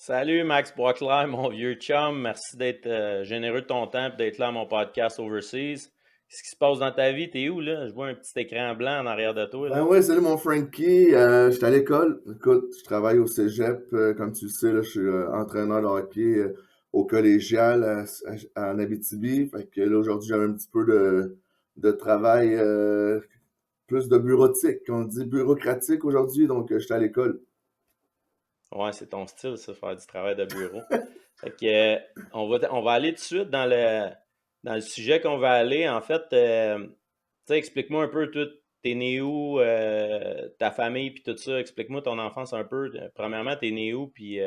Salut Max Boisclair, mon vieux chum. Merci d'être généreux de ton temps et d'être là à mon podcast Overseas. Qu'est-ce qui se passe dans ta vie? T'es où là? Je vois un petit écran blanc en arrière de toi là. Ben ouais, salut mon Frankie. Je suis à l'école. Écoute, je travaille au cégep. Comme tu le sais, là, je suis entraîneur de hockey au collégial en Abitibi. Fait que là, aujourd'hui, j'avais un petit peu de travail, plus de bureautique. On dit bureaucratique aujourd'hui, donc je suis à l'école. Ouais, c'est ton style, ça, faire du travail de bureau. Fait que on va aller tout de suite dans le sujet qu'on va aller. En fait, tu sais, explique-moi un peu, toi, t'es né où, ta famille, puis tout ça. Explique-moi ton enfance un peu. Premièrement, t'es né où, puis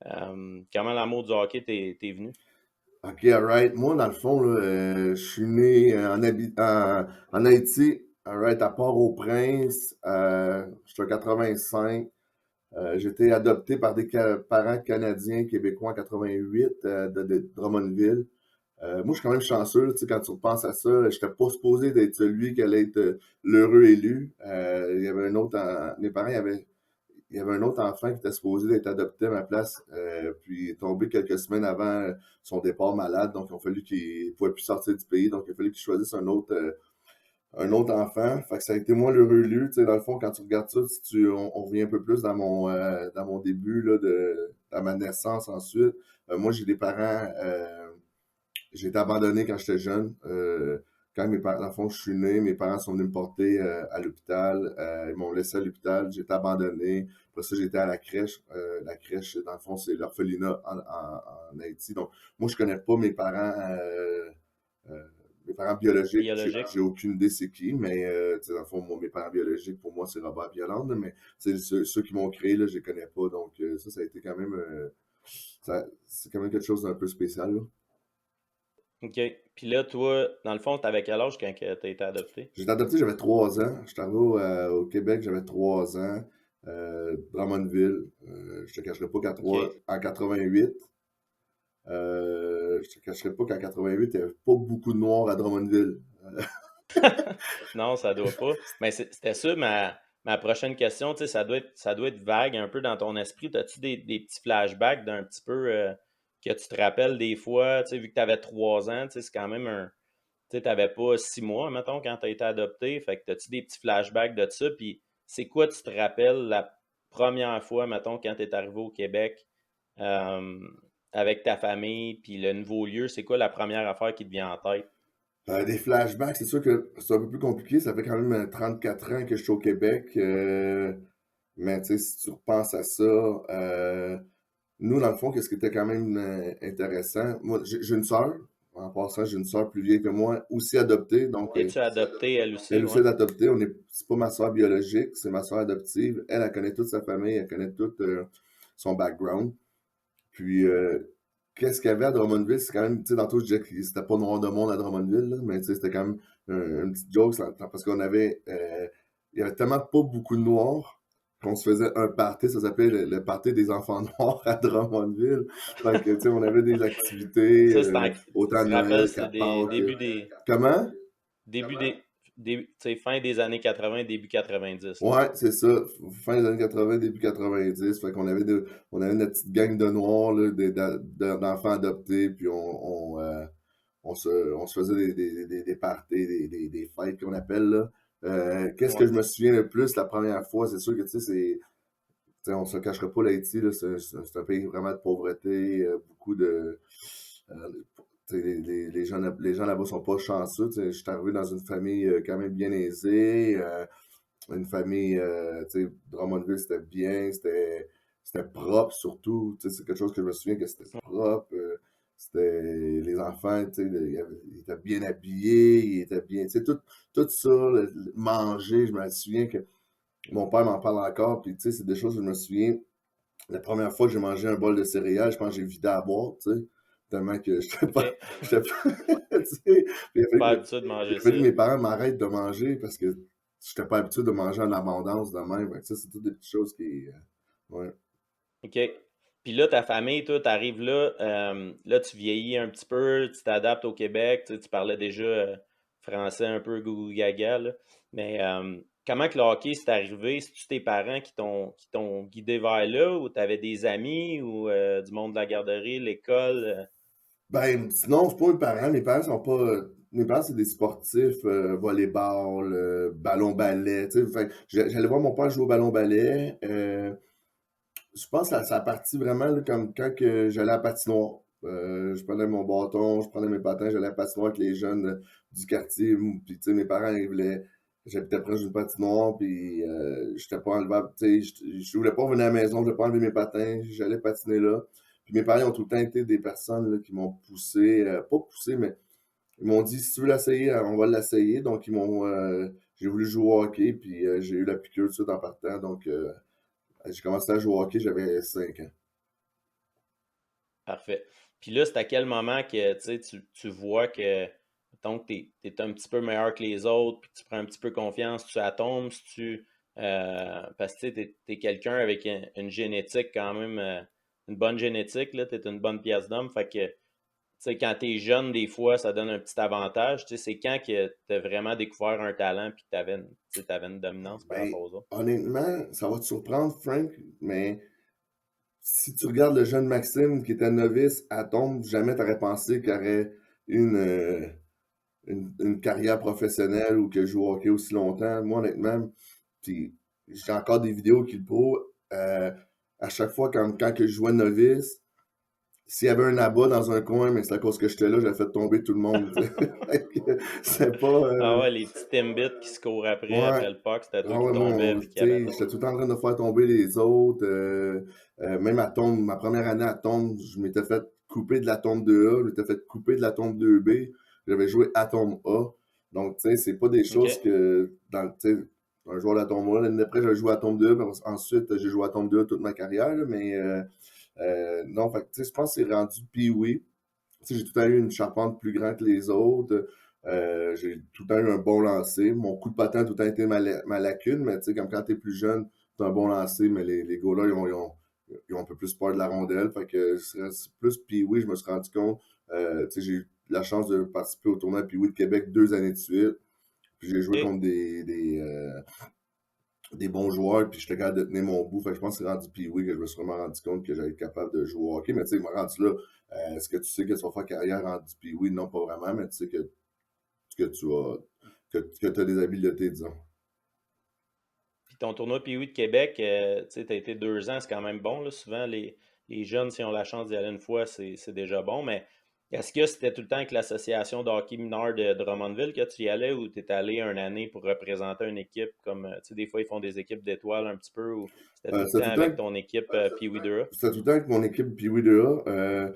comment l'amour du hockey t'es venu? Ok, alright. Moi, dans le fond, là, je suis né en Haïti, alright, à Port-au-Prince. Je suis en 85. J'ai été adopté par des parents canadiens, québécois en 88 de Drummondville. Moi, je suis quand même chanceux, tu sais, quand tu repenses à ça, j'étais pas supposé d'être celui qui allait être l'heureux élu. Il y avait un autre, mes parents, il y avait un autre enfant qui était supposé d'être adopté à ma place, puis il est tombé quelques semaines avant son départ malade, donc il a fallu qu'il ne pouvait plus sortir du pays, donc il a fallu qu'il choisisse un autre enfant. Fait que ça a été moi l'heureux élu. Tu sais, dans le fond, quand tu regardes ça, si on revient un peu plus dans mon début, là, à ma naissance ensuite. Moi, j'ai des parents, j'ai été abandonné quand j'étais jeune. Quand mes parents, dans le fond, je suis né, mes parents sont venus me porter à l'hôpital. Ils m'ont laissé à l'hôpital. J'ai été abandonné. Après ça, j'étais à la crèche. La crèche, dans le fond, c'est l'orphelinat en Haïti. Donc, moi, je connais pas euh, mes parents biologiques. Biologique? J'ai aucune idée c'est qui, mais tu sais, dans le fond, moi, mes parents biologiques, pour moi, c'est Robert Violande. Mais c'est ceux qui m'ont créé, là, je les connais pas. Donc, ça a été quand même, c'est quand même quelque chose d'un peu spécial, là. OK. Puis là, toi, dans le fond, t'avais quel âge quand t'as été adopté? J'ai été adopté, j'avais 3 ans. J'étais arrivé au Québec, j'avais 3 ans. Drummondville. Je te cacherai pas OK. en 88, je te cacherai pas qu'en 88, il n'y avait pas beaucoup de Noirs à Drummondville. Non, ça doit pas. Mais c'était ça ma prochaine question. Tu sais, ça doit être vague un peu dans ton esprit. As-tu des petits flashbacks d'un petit peu que tu te rappelles des fois? Tu sais, vu que tu avais 3 ans, tu sais, c'est quand même un. Tu sais, t'avais pas 6 mois, mettons, quand tu as été adopté. Fait que as-tu des petits flashbacks de ça? Puis c'est quoi tu te rappelles la première fois, mettons, quand tu es arrivé au Québec euh, avec ta famille, puis le nouveau lieu, c'est quoi la première affaire qui te vient en tête? Des flashbacks, c'est sûr que c'est un peu plus compliqué. Ça fait quand même 34 ans que je suis au Québec. Mais tu sais, si tu repenses à ça, nous, dans le fond, qu'est-ce qui était quand même intéressant? Moi, j'ai une sœur. En passant, j'ai une sœur plus vieille que moi, aussi adoptée. Donc, Es-tu adopté elle elle aussi? aussi Ouais. est adoptée. C'est pas ma sœur biologique, c'est ma sœur adoptive. Elle, elle connaît toute sa famille, elle connaît tout son background. Puis, qu'est-ce qu'il y avait à Drummondville? C'est quand même, tu sais, tantôt, je disais que c'était pas noir de monde à Drummondville, là, mais tu sais, c'était quand même une petite joke, parce qu'on avait, il y avait tellement pas beaucoup de noirs qu'on se faisait un party, ça s'appelait le party des enfants noirs à Drummondville. Fait que, tu sais, on avait des activités, Ça, tu autant te de rappelles, Noël c'était qu'à des Pâques. débuts des. Comment? Début tu sais, fin des années 80, début 90, là. Ouais, c'est ça. Fin des années 80, début 90. Fait qu'on avait on avait notre petite gang de noirs, là, d'enfants adoptés, puis on se faisait des parties, des fêtes qu'on appelle, là. Qu'est-ce que Ouais. je me souviens le plus la première fois? C'est sûr que, tu sais, tu sais, on se le cachera pas, l'Haïti, là, c'est un pays vraiment de pauvreté, beaucoup de, euh, tu sais, les gens là-bas sont pas chanceux. Tu sais, je suis arrivé dans une famille quand même bien aisée, une famille, tu sais, Drummondville, c'était bien, c'était propre surtout. Tu sais, c'est quelque chose que je me souviens que c'était propre. C'était les enfants, tu sais, ils étaient bien habillés, ils étaient bien, tu sais, tout ça, manger, je me souviens que mon père m'en parle encore, puis tu sais, c'est des choses que je me souviens. La première fois que j'ai mangé un bol de céréales, je pense que j'ai vidé à boire, tu sais, tellement que je OK. j'étais pas, tu sais, il a fallu Pas que habitué de il manger a fallu que ça. mes parents m'arrêtent de manger parce que j'étais pas habitué de manger en abondance de même. Fait que ça, c'est toutes des petites choses qui, ouais. OK. Puis là, ta famille, toi, t'arrives là, là, tu vieillis un petit peu, tu t'adaptes au Québec, tu sais, tu parlais déjà français un peu gougou gaga, là. Mais comment que le hockey c'est arrivé? C'est-tu tes parents qui t'ont guidé vers là ou tu avais des amis ou du monde de la garderie, l'école? Ben, sinon, c'est pas mes parents. Mes parents sont pas. Mes parents, c'est des sportifs, volleyball, ballon-ballet. Tu sais, fait que j'allais voir mon père jouer au ballon-ballet. Je pense que ça a parti vraiment là, comme quand que j'allais à la patinoire. Je prenais mon bâton, je prenais mes patins, j'allais à la patinoire avec les jeunes du quartier. Puis, tu sais, mes parents, ils voulaient. J'habitais proche d'une patinoire, puis j'étais pas enlevable. Tu sais, je voulais pas revenir à la maison, je voulais pas enlever mes patins, j'allais patiner là. Puis mes parents ont tout le temps été des personnes là, qui m'ont poussé, pas poussé, mais ils m'ont dit si tu veux l'essayer, on va l'essayer. Donc j'ai voulu jouer au hockey, puis j'ai eu la piqûre tout de suite en partant. Donc j'ai commencé à jouer au hockey, j'avais 5 ans. Parfait. Puis là, c'est à quel moment que tu sais, tu vois que mettons que tu es un petit peu meilleur que les autres, puis que tu prends un petit peu confiance, tu atomes, si tu parce que tu es quelqu'un avec une génétique quand même, une bonne génétique, là, tu es une bonne pièce d'homme. Fait que tu sais, quand tu es jeune, des fois, ça donne un petit avantage. Tu sais, c'est quand que tu as vraiment découvert un talent puis que tu avais une dominance par Ben, rapport aux autres. honnêtement, ça va te surprendre, Frank, mais si tu regardes le jeune Maxime qui était novice à Tombe, jamais t'aurais pensé qu'il aurait une, euh, une carrière professionnelle ou qu'il joue au hockey aussi longtemps. Moi, honnêtement, puis j'ai encore des vidéos qui le prouvent. À chaque fois, quand que je jouais novice, s'il y avait un abat dans un coin, mais c'est à cause que j'étais là, j'avais fait tomber tout le monde. Fait que c'est pas. Ah ouais, les petits Timbits qui se courent après Ouais. le puck, c'était toi Ah qui ouais, tombais mon, puis tu qui avait la sais, balle. j'étais tout le temps en train de faire tomber les autres. Même à tombe, ma première année à tombe, je m'étais fait couper de la tombe 2A, je m'étais fait couper de la tombe 2B. J'avais joué à tombe A. Donc, tu sais, c'est pas des choses OK. que, tu sais, un joueur de la tombe A, l'année d'après, j'ai joué à tombe 2A, puis ensuite, j'ai joué à tombe 2A toute ma carrière, là, mais non, fait que, tu sais, je pense que c'est rendu pee-wee. Tu sais, j'ai tout le temps eu une charpente plus grande que les autres. J'ai tout le temps eu un bon lancer. Mon coup de patin a tout le temps été ma lacune, mais tu sais, comme quand t'es plus jeune, t'as un bon lancer, mais les gars-là, ils ont un peu plus peur de la rondelle. Fait que c'est plus Pee-Wee, je me suis rendu compte. Tu sais, j'ai eu la chance de participer au tournoi Pee-Wee de Québec 2 années de suite. Puis j'ai joué OK. contre des bons joueurs, puis j'étais capable de tenir mon bout. Fait que je pense que c'est rendu Pee-Wee que je me suis vraiment rendu compte que j'allais être capable de jouer au hockey. Mais tu sais, il m'a rendu là. Est-ce que tu sais que tu vas faire carrière rendu Pee-Wee? Non, pas vraiment, mais tu sais que tu as des habiletés, disons. Puis ton tournoi Pee-Wee de Québec, tu sais, tu as été 2 ans, c'est quand même bon, là. Souvent, les jeunes, s'ils ont la chance d'y aller une fois, c'est déjà bon. Mais est-ce que c'était tout le temps avec l'association de hockey mineur de Drummondville que tu y allais ou tu es allé une année pour représenter une équipe comme, tu sais, des fois, ils font des équipes d'étoiles un petit peu ou c'était tout le C'était temps tout le avec temps, ton équipe Pee-Wee 2A? c'était tout le temps avec mon équipe Pee-Wee 2A.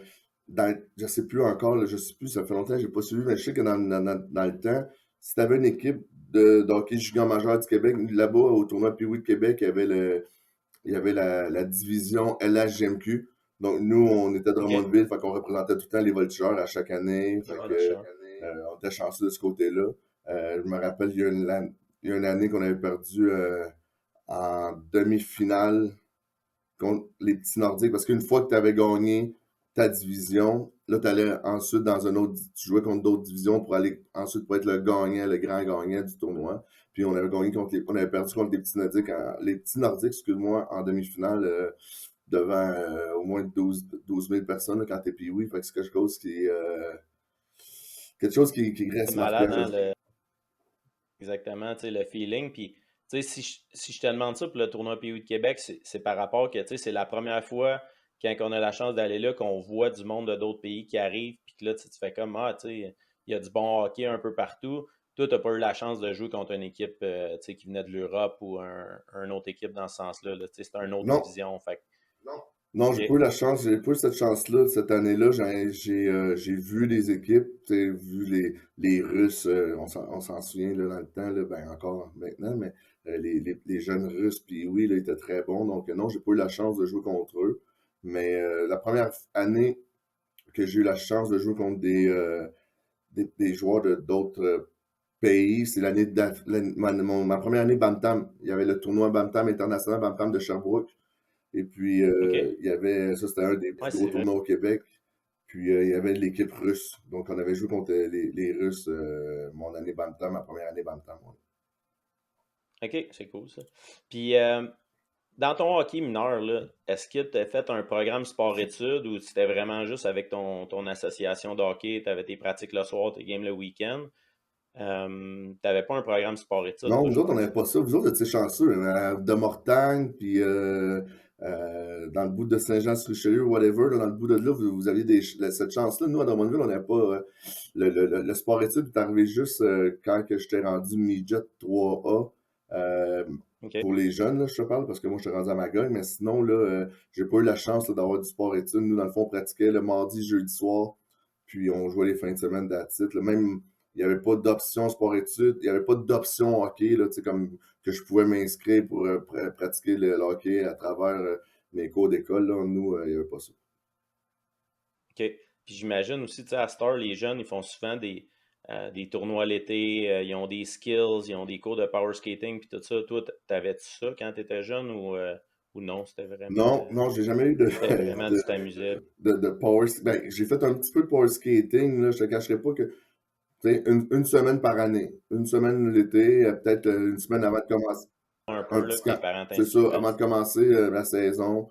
Je sais plus encore, là, je sais plus, ça fait longtemps que j'ai pas suivi, mais je sais que dans le temps, si tu avais une équipe de hockey junior majeur du Québec, là-bas, au tournoi Pee-Wee de Québec, il y avait la division LHGMQ. Donc, nous, on était de OK. Drummondville, fait qu'on représentait tout le temps les voltigeurs à chaque année. Fait Ah, que, d'accord. on était chanceux de ce côté-là. Je me rappelle, il y a une année qu'on avait perdu en demi-finale contre les petits Nordiques, parce qu'une fois que tu avais gagné ta division, là, tu allais ensuite dans un autre, tu jouais contre d'autres divisions pour aller ensuite pour être le gagnant, le grand gagnant du tournoi. Puis on avait perdu contre les petits Nordiques, les petits Nordiques, excuse-moi, en demi-finale, devant au moins 12 000 personnes là, quand t'es pee-wee. Fait que c'est quelque chose qui C'est reste marquant. malade, hein, exactement, tu sais, le feeling. Puis, tu sais, si je te demande ça pour le tournoi PO de Québec, c'est par rapport que, tu sais, c'est la première fois quand on a la chance d'aller là qu'on voit du monde de d'autres pays qui arrivent. Puis que là, tu fais comme, ah, tu sais, il y a du bon hockey un peu partout. Toi, tu n'as pas eu la chance de jouer contre une équipe, tu sais, qui venait de l'Europe ou une autre équipe dans ce sens-là. Là. Tu sais, c'est une autre Non, division. Fait non, que, j'ai pas OK. eu la chance, j'ai pas eu cette chance-là cette année-là. J'ai vu les équipes, j'ai vu les Russes, on s'en souvient là, dans le temps, là, ben encore maintenant, mais les jeunes Russes, puis oui, là, ils étaient très bons. Donc non, j'ai pas eu la chance de jouer contre eux. Mais la première année que j'ai eu la chance de jouer contre des joueurs de d'autres pays, c'est ma première année Bantam. Il y avait le tournoi Bantam international Bantam de Sherbrooke. Et puis, OK. il y avait, ça c'était un des plus Ouais, gros c'est vrai. tournois au Québec. Puis, il y avait l'équipe russe. Donc, on avait joué contre les Russes mon année Bantam, ma première année Bantam. Ouais. OK, c'est cool ça. Puis, dans ton hockey mineur, là, est-ce que tu as fait un programme sport-études ou c'était vraiment juste avec ton association de hockey, tu avais tes pratiques le soir, tes games le week-end? Tu n'avais pas un programme sport-études, Non, toi, nous je autres, on n'avait pense. pas ça. Vous autres, vous étiez chanceux. De Mortagne, puis dans le bout de Saint-Jean-sur-Richelieu, whatever, là, dans le bout de là, vous aviez cette chance-là. Nous, à Drummondville, on n'avait pas. Le sport-études est arrivé juste quand que j'étais rendu midget 3A. OK. Pour les jeunes, là, je te parle, parce que moi, je suis rendu à Magog, mais sinon, là, j'ai pas eu la chance là, d'avoir du sport-études. Nous, dans le fond, on pratiquait le mardi, jeudi soir, puis on jouait les fins de semaine d'attitude. Même il n'y avait pas d'option sport-études, il n'y avait pas d'option hockey, là, tu sais, comme que je pouvais m'inscrire pour pratiquer le hockey à travers mes cours d'école. Là, nous, il n'y avait pas ça. OK. Puis j'imagine aussi, tu sais, à Star, les jeunes, ils font souvent des tournois l'été, ils ont des skills, ils ont des cours de power skating, puis tout ça. Toi, t'avais-tu ça quand tu étais jeune ou non? Non, non, j'ai jamais eu de, C'était vraiment de, tu t'amusais. de power. Ben, j'ai fait un petit peu de power skating, là, je te cacherai pas que tu sais, une semaine par année. Une semaine l'été, peut-être une semaine avant de commencer. Un Un peu, là, petit que tes camp. parents C'est ça, t'inscrivaient. avant de commencer la saison,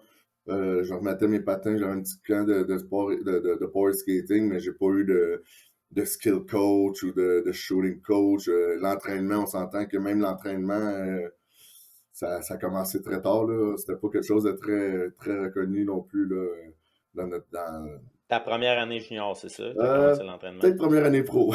je remettais mes patins, j'avais un petit camp de sport, de power skating, mais j'ai pas eu de skill coach ou de shooting coach. L'entraînement, on s'entend que même l'entraînement, ça a commencé très tard, là. C'était pas quelque chose de très, très reconnu non plus, là, dans... Ta première année junior, c'est ça? Tu as Euh, commencé l'entraînement? peut-être première année pro.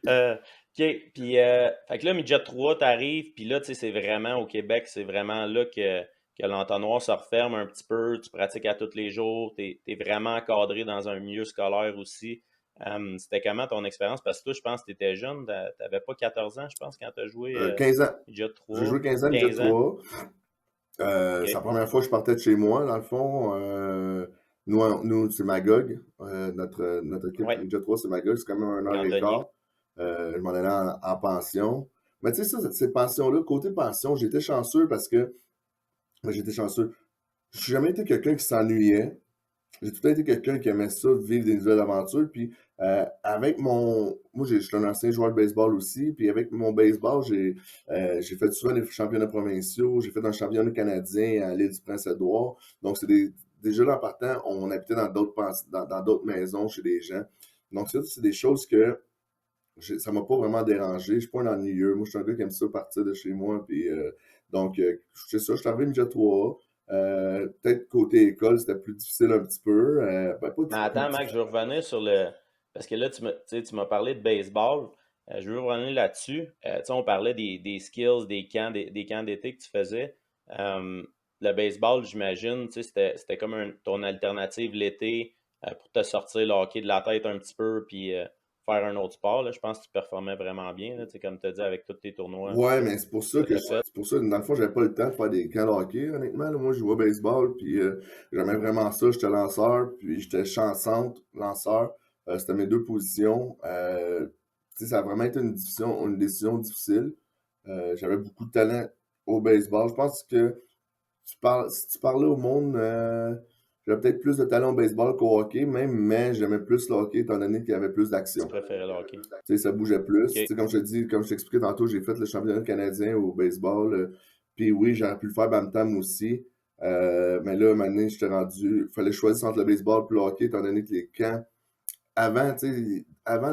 OK. Puis, fait que là, Midget 3, t'arrives, puis là, tu sais, c'est vraiment au Québec, c'est vraiment là que l'entonnoir se referme un petit peu. Tu pratiques à tous les jours. T'es vraiment encadré dans un milieu scolaire aussi. C'était comment ton expérience? Parce que toi, je pense que tu étais jeune. T'avais pas 14 ans, je pense, quand tu as joué 15 ans. Midget J'ai 3. joué 15 ans, Midget 15 ans? 3. C'est la OK. première fois que je partais de chez moi, dans le fond. Nous c'est Magog. Notre équipe Ouais. Ninja 3, c'est Magog. C'est quand même un heure et Cantonnier. quart. Je m'en allais en pension. Mais tu sais, ça, ces pensions-là, côté pension, j'étais chanceux parce que. J'étais chanceux. Je n'ai jamais été quelqu'un qui s'ennuyait. J'ai tout le temps été quelqu'un qui aimait ça, vivre des nouvelles aventures. Puis avec mon. Moi, je suis un ancien joueur de baseball aussi. Puis avec mon baseball, j'ai fait souvent des championnats provinciaux. J'ai fait un championnat canadien à l'île du Prince-Édouard. Donc, déjà là, en partant, on habitait dans d'autres maisons chez des gens. Donc, ça, c'est des choses que ça m'a pas vraiment dérangé. Je suis pas un ennuyeux. Moi, je suis un gars qui aime ça partir de chez moi. Puis, donc, c'est ça. Je suis arrivé midget 3. Peut-être côté école, c'était plus difficile un petit peu. Ben, pas Mais plus attends, Mac, je difficile. veux revenir sur le. Parce que là, tu m'as parlé de baseball. Je veux revenir là-dessus. Tu sais, on parlait des skills, des camps d'été que tu faisais. Le baseball, j'imagine, tu sais, c'était comme ton alternative l'été pour te sortir le hockey de la tête un petit peu puis faire un autre sport. Là. Je pense que tu performais vraiment bien, là, tu sais, comme tu as dit, avec tous tes tournois Ouais, mais c'est pour ça que que tu as fait. c'est pour ça, dans le fond, j'avais pas le temps de faire des camps de hockey, honnêtement. Là. Moi, je jouais au baseball, puis j'aimais vraiment ça. J'étais lanceur, puis j'étais chanceante, lanceur. C'était mes deux positions. Tu sais, ça a vraiment été une décision difficile. J'avais beaucoup de talent au baseball. Je pense que si tu parlais au monde, j'avais peut-être plus de talent au baseball qu'au hockey, même, mais j'aimais plus le hockey étant donné qu'il y avait plus Tu d'action. préférais le hockey. Tu sais, ça bougeait plus. Tu OK. sais, comme je te dis, comme je t'expliquais tantôt, j'ai fait le championnat canadien au baseball. Puis oui, j'aurais pu le faire Bantam aussi. Mais là, maintenant, j'étais rendu. Il fallait choisir entre le baseball et le hockey, étant donné que les camps. Avant, tu sais, avant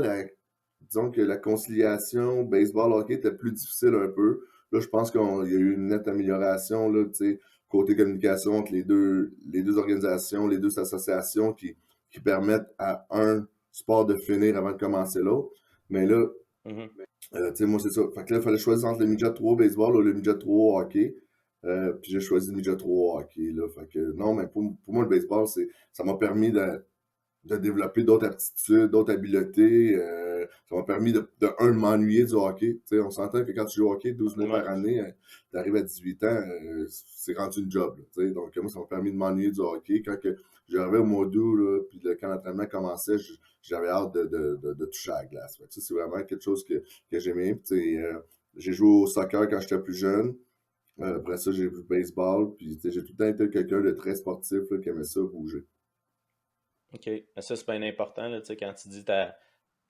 disons que la conciliation baseball-hockey était plus difficile un peu. Là, je pense qu'il y a eu une nette amélioration, là, tu sais, côté communication entre les deux organisations, les deux associations qui permettent à un sport de finir avant de commencer l'autre. Mais là, Mhm. tu sais, moi, c'est ça. Fait que là, il fallait choisir entre le midget 3 baseball ou le midget 3 hockey. Puis j'ai choisi le midget 3 hockey, là. Fait que non, mais pour moi, le baseball, ça m'a permis de développer d'autres aptitudes, d'autres habiletés. Ça m'a permis de m'ennuyer du hockey. Tu sais, on s'entend que quand tu joues au hockey 12 mois Ouais. par année, tu arrives à 18 ans, c'est rendu une job. Là, tu sais. Donc, moi, ça m'a permis de m'ennuyer du hockey. Quand que j'arrivais au mois d'août, là, puis quand l'entraînement commençait, j'avais hâte de toucher à la glace. Fait que ça, c'est vraiment quelque chose que j'aimais. Puis, tu sais, j'ai joué au soccer quand j'étais plus jeune. Après ça, j'ai joué au baseball. Puis, tu sais, j'ai tout le temps été quelqu'un de très sportif là, qui aimait ça bouger. OK. Mais ça, c'est bien important, là, tu sais, quand tu dis ta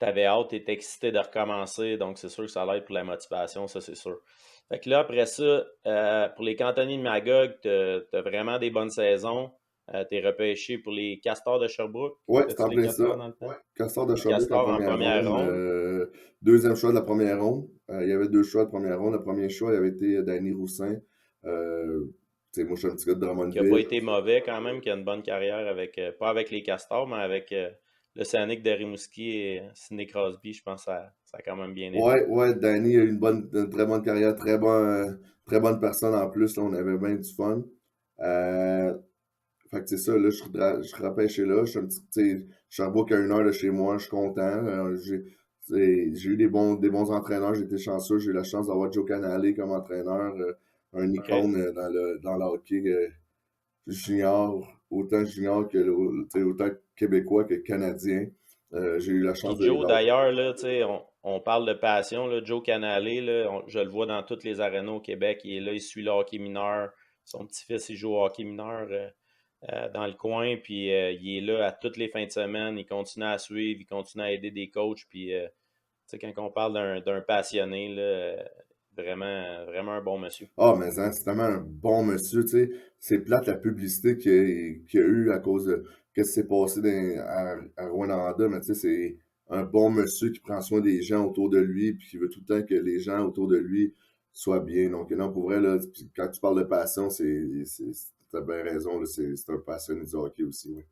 t'avais hâte, t'étais excité de recommencer, donc c'est sûr que ça l'aide pour la motivation, ça c'est sûr. Fait que là, après ça, pour les cantonniers de Magog, t'as vraiment des bonnes saisons. T'es repêché pour les Castors de Sherbrooke. Ouais, c'est C'était-tu en les plein ça. Castors dans le temps? Castor de Les Sherbrooke en Castors en première première ronde. ronde, Deuxième choix de la première ronde. Il y avait deux choix de première ronde. Le premier choix, il avait été Danny Roussin. Euh, moi, je suis un petit gars de qui n'a pas Drummondville. été mauvais quand même, qui a une bonne carrière avec, pas avec les Castors, mais avec l'Océanique de Rimouski et Sidney Crosby. Je pense que ça a quand même bien été. Ouais, Danny a eu une très bonne carrière, très bonne personne en plus. Là, on avait bien du fun. Euh, Fait que c'est ça, là, je repêché là. Je suis un petit, tu sais, Sherbrooke à 1 heure de chez moi, je suis content. J'ai eu des bons entraîneurs, j'ai été chanceux. J'ai eu la chance d'avoir Joe Canale comme entraîneur, un OK. icône dans le hockey junior, autant junior que tu sais, autant québécois que canadien. J'ai eu la Puis chance de Joe, d'ailleurs, là, tu sais, on parle de passion, là, Joe Canale, là, je le vois dans toutes les arénas au Québec. Il est là, il suit le hockey mineur. Son petit-fils, il joue au hockey mineur dans le coin, puis il est là à toutes les fins de semaine. Il continue à suivre, il continue à aider des coachs, puis tu sais, quand on parle d'un passionné, là, vraiment, vraiment un bon monsieur. Ah, mais hein, c'est tellement un bon monsieur, tu sais. C'est plate la publicité qu'il y a eu à cause de ce qui s'est passé à Rwanda, mais tu sais, c'est un bon monsieur qui prend soin des gens autour de lui, puis qui veut tout le temps que les gens autour de lui soient bien. Donc, non, pour vrai, là, puis quand tu parles de passion, t'as bien raison, là, c'est un passionné du hockey aussi, oui.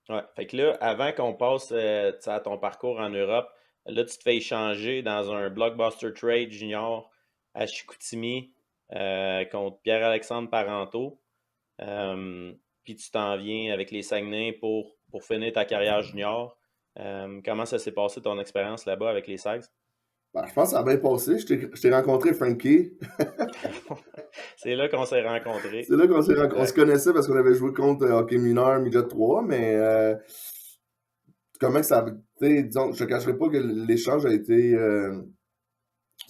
Ouais. Fait que là, avant qu'on passe tu sais, à ton parcours en Europe, là, tu te fais échanger dans un Blockbuster Trade junior à Chicoutimi contre Pierre-Alexandre Parenteau. Puis tu t'en viens avec les Saguenay pour finir ta carrière junior. Comment ça s'est passé ton expérience là-bas avec les Sags? Ben, je pense que ça a bien passé. Je t'ai rencontré Frankie. C'est là qu'on s'est rencontrés. C'est là qu'on on se Exact. connaissait parce qu'on avait joué contre hockey mineur, midget 3, mais comment ça a été, disons, je te cacherai pas que l'échange ça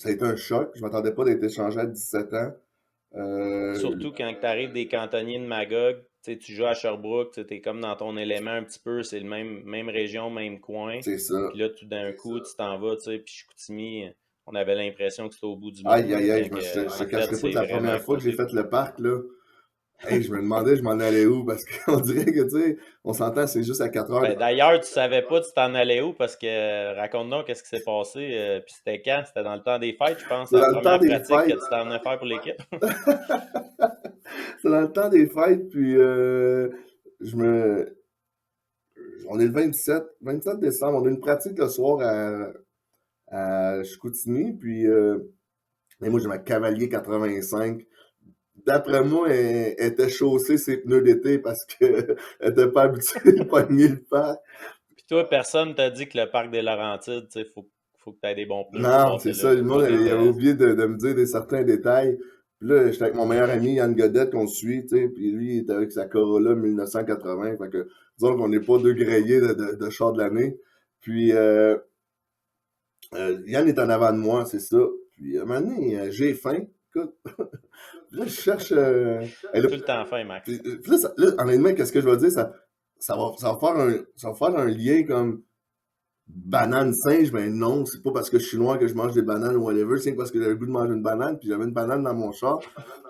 a été un choc. Je m'attendais pas d'être échangé à 17 ans. Euh, Surtout quand tu arrives des cantonniers de Magog, tu sais, tu joues à Sherbrooke, tu es comme dans ton élément un petit peu, c'est le même région, même coin. c'est ça. Puis là, tout d'un coup, tu t'en vas, tu sais, puis Chicoutimi, on avait l'impression que c'était au bout du Aïe, monde, aïe, là, aïe, quand que, je te en fait, cacherai pas c'est que la vraiment première à fois que j'ai côté. fait le parc, là, hey, je me demandais, je m'en allais où, parce qu'on dirait que, tu sais, on s'entend, c'est juste à 4 heures. Ben, d'ailleurs, tu savais pas tu t'en allais où parce que raconte-nous qu'est-ce qui s'est passé. Puis c'était quand? C'était dans le temps des fêtes, je pense, C'est la dans le temps première des pratique que fêtes. tu t'en venais faire pour l'équipe. C'est dans le temps des fêtes, puis je me, on est le 27 décembre, on a une pratique le soir à Chicoutimi, puis et moi j'ai ma Cavalier 85. D'après moi, elle était chaussée ses pneus d'été parce qu'elle était pas habituée de pogner le pas. Puis toi, personne t'a dit que le parc des Laurentides, tu sais, faut que tu aies des bons pneus pour Non, c'est passer ça. là. Le monde Toi, il avait t'étais. oublié de me dire certains détails. Puis là, j'étais avec mon meilleur ami Yann Godette qu'on suit, tu sais, puis lui, il était avec sa Corolla 1980. Fait que, disons qu'on n'est pas deux grillés de char de l'année. Puis Yann est en avant de moi, c'est ça. Puis à un moment donné, j'ai faim. Écoute, là, je cherche. T'as tout le temps faim, Max. Puis là, là, honnêtement, qu'est-ce que je vais dire? Ça va faire un lien comme banane singe, ben non, c'est pas parce que je suis noir que je mange des bananes ou whatever, c'est parce que j'avais le goût de manger une banane, puis j'avais une banane dans mon char,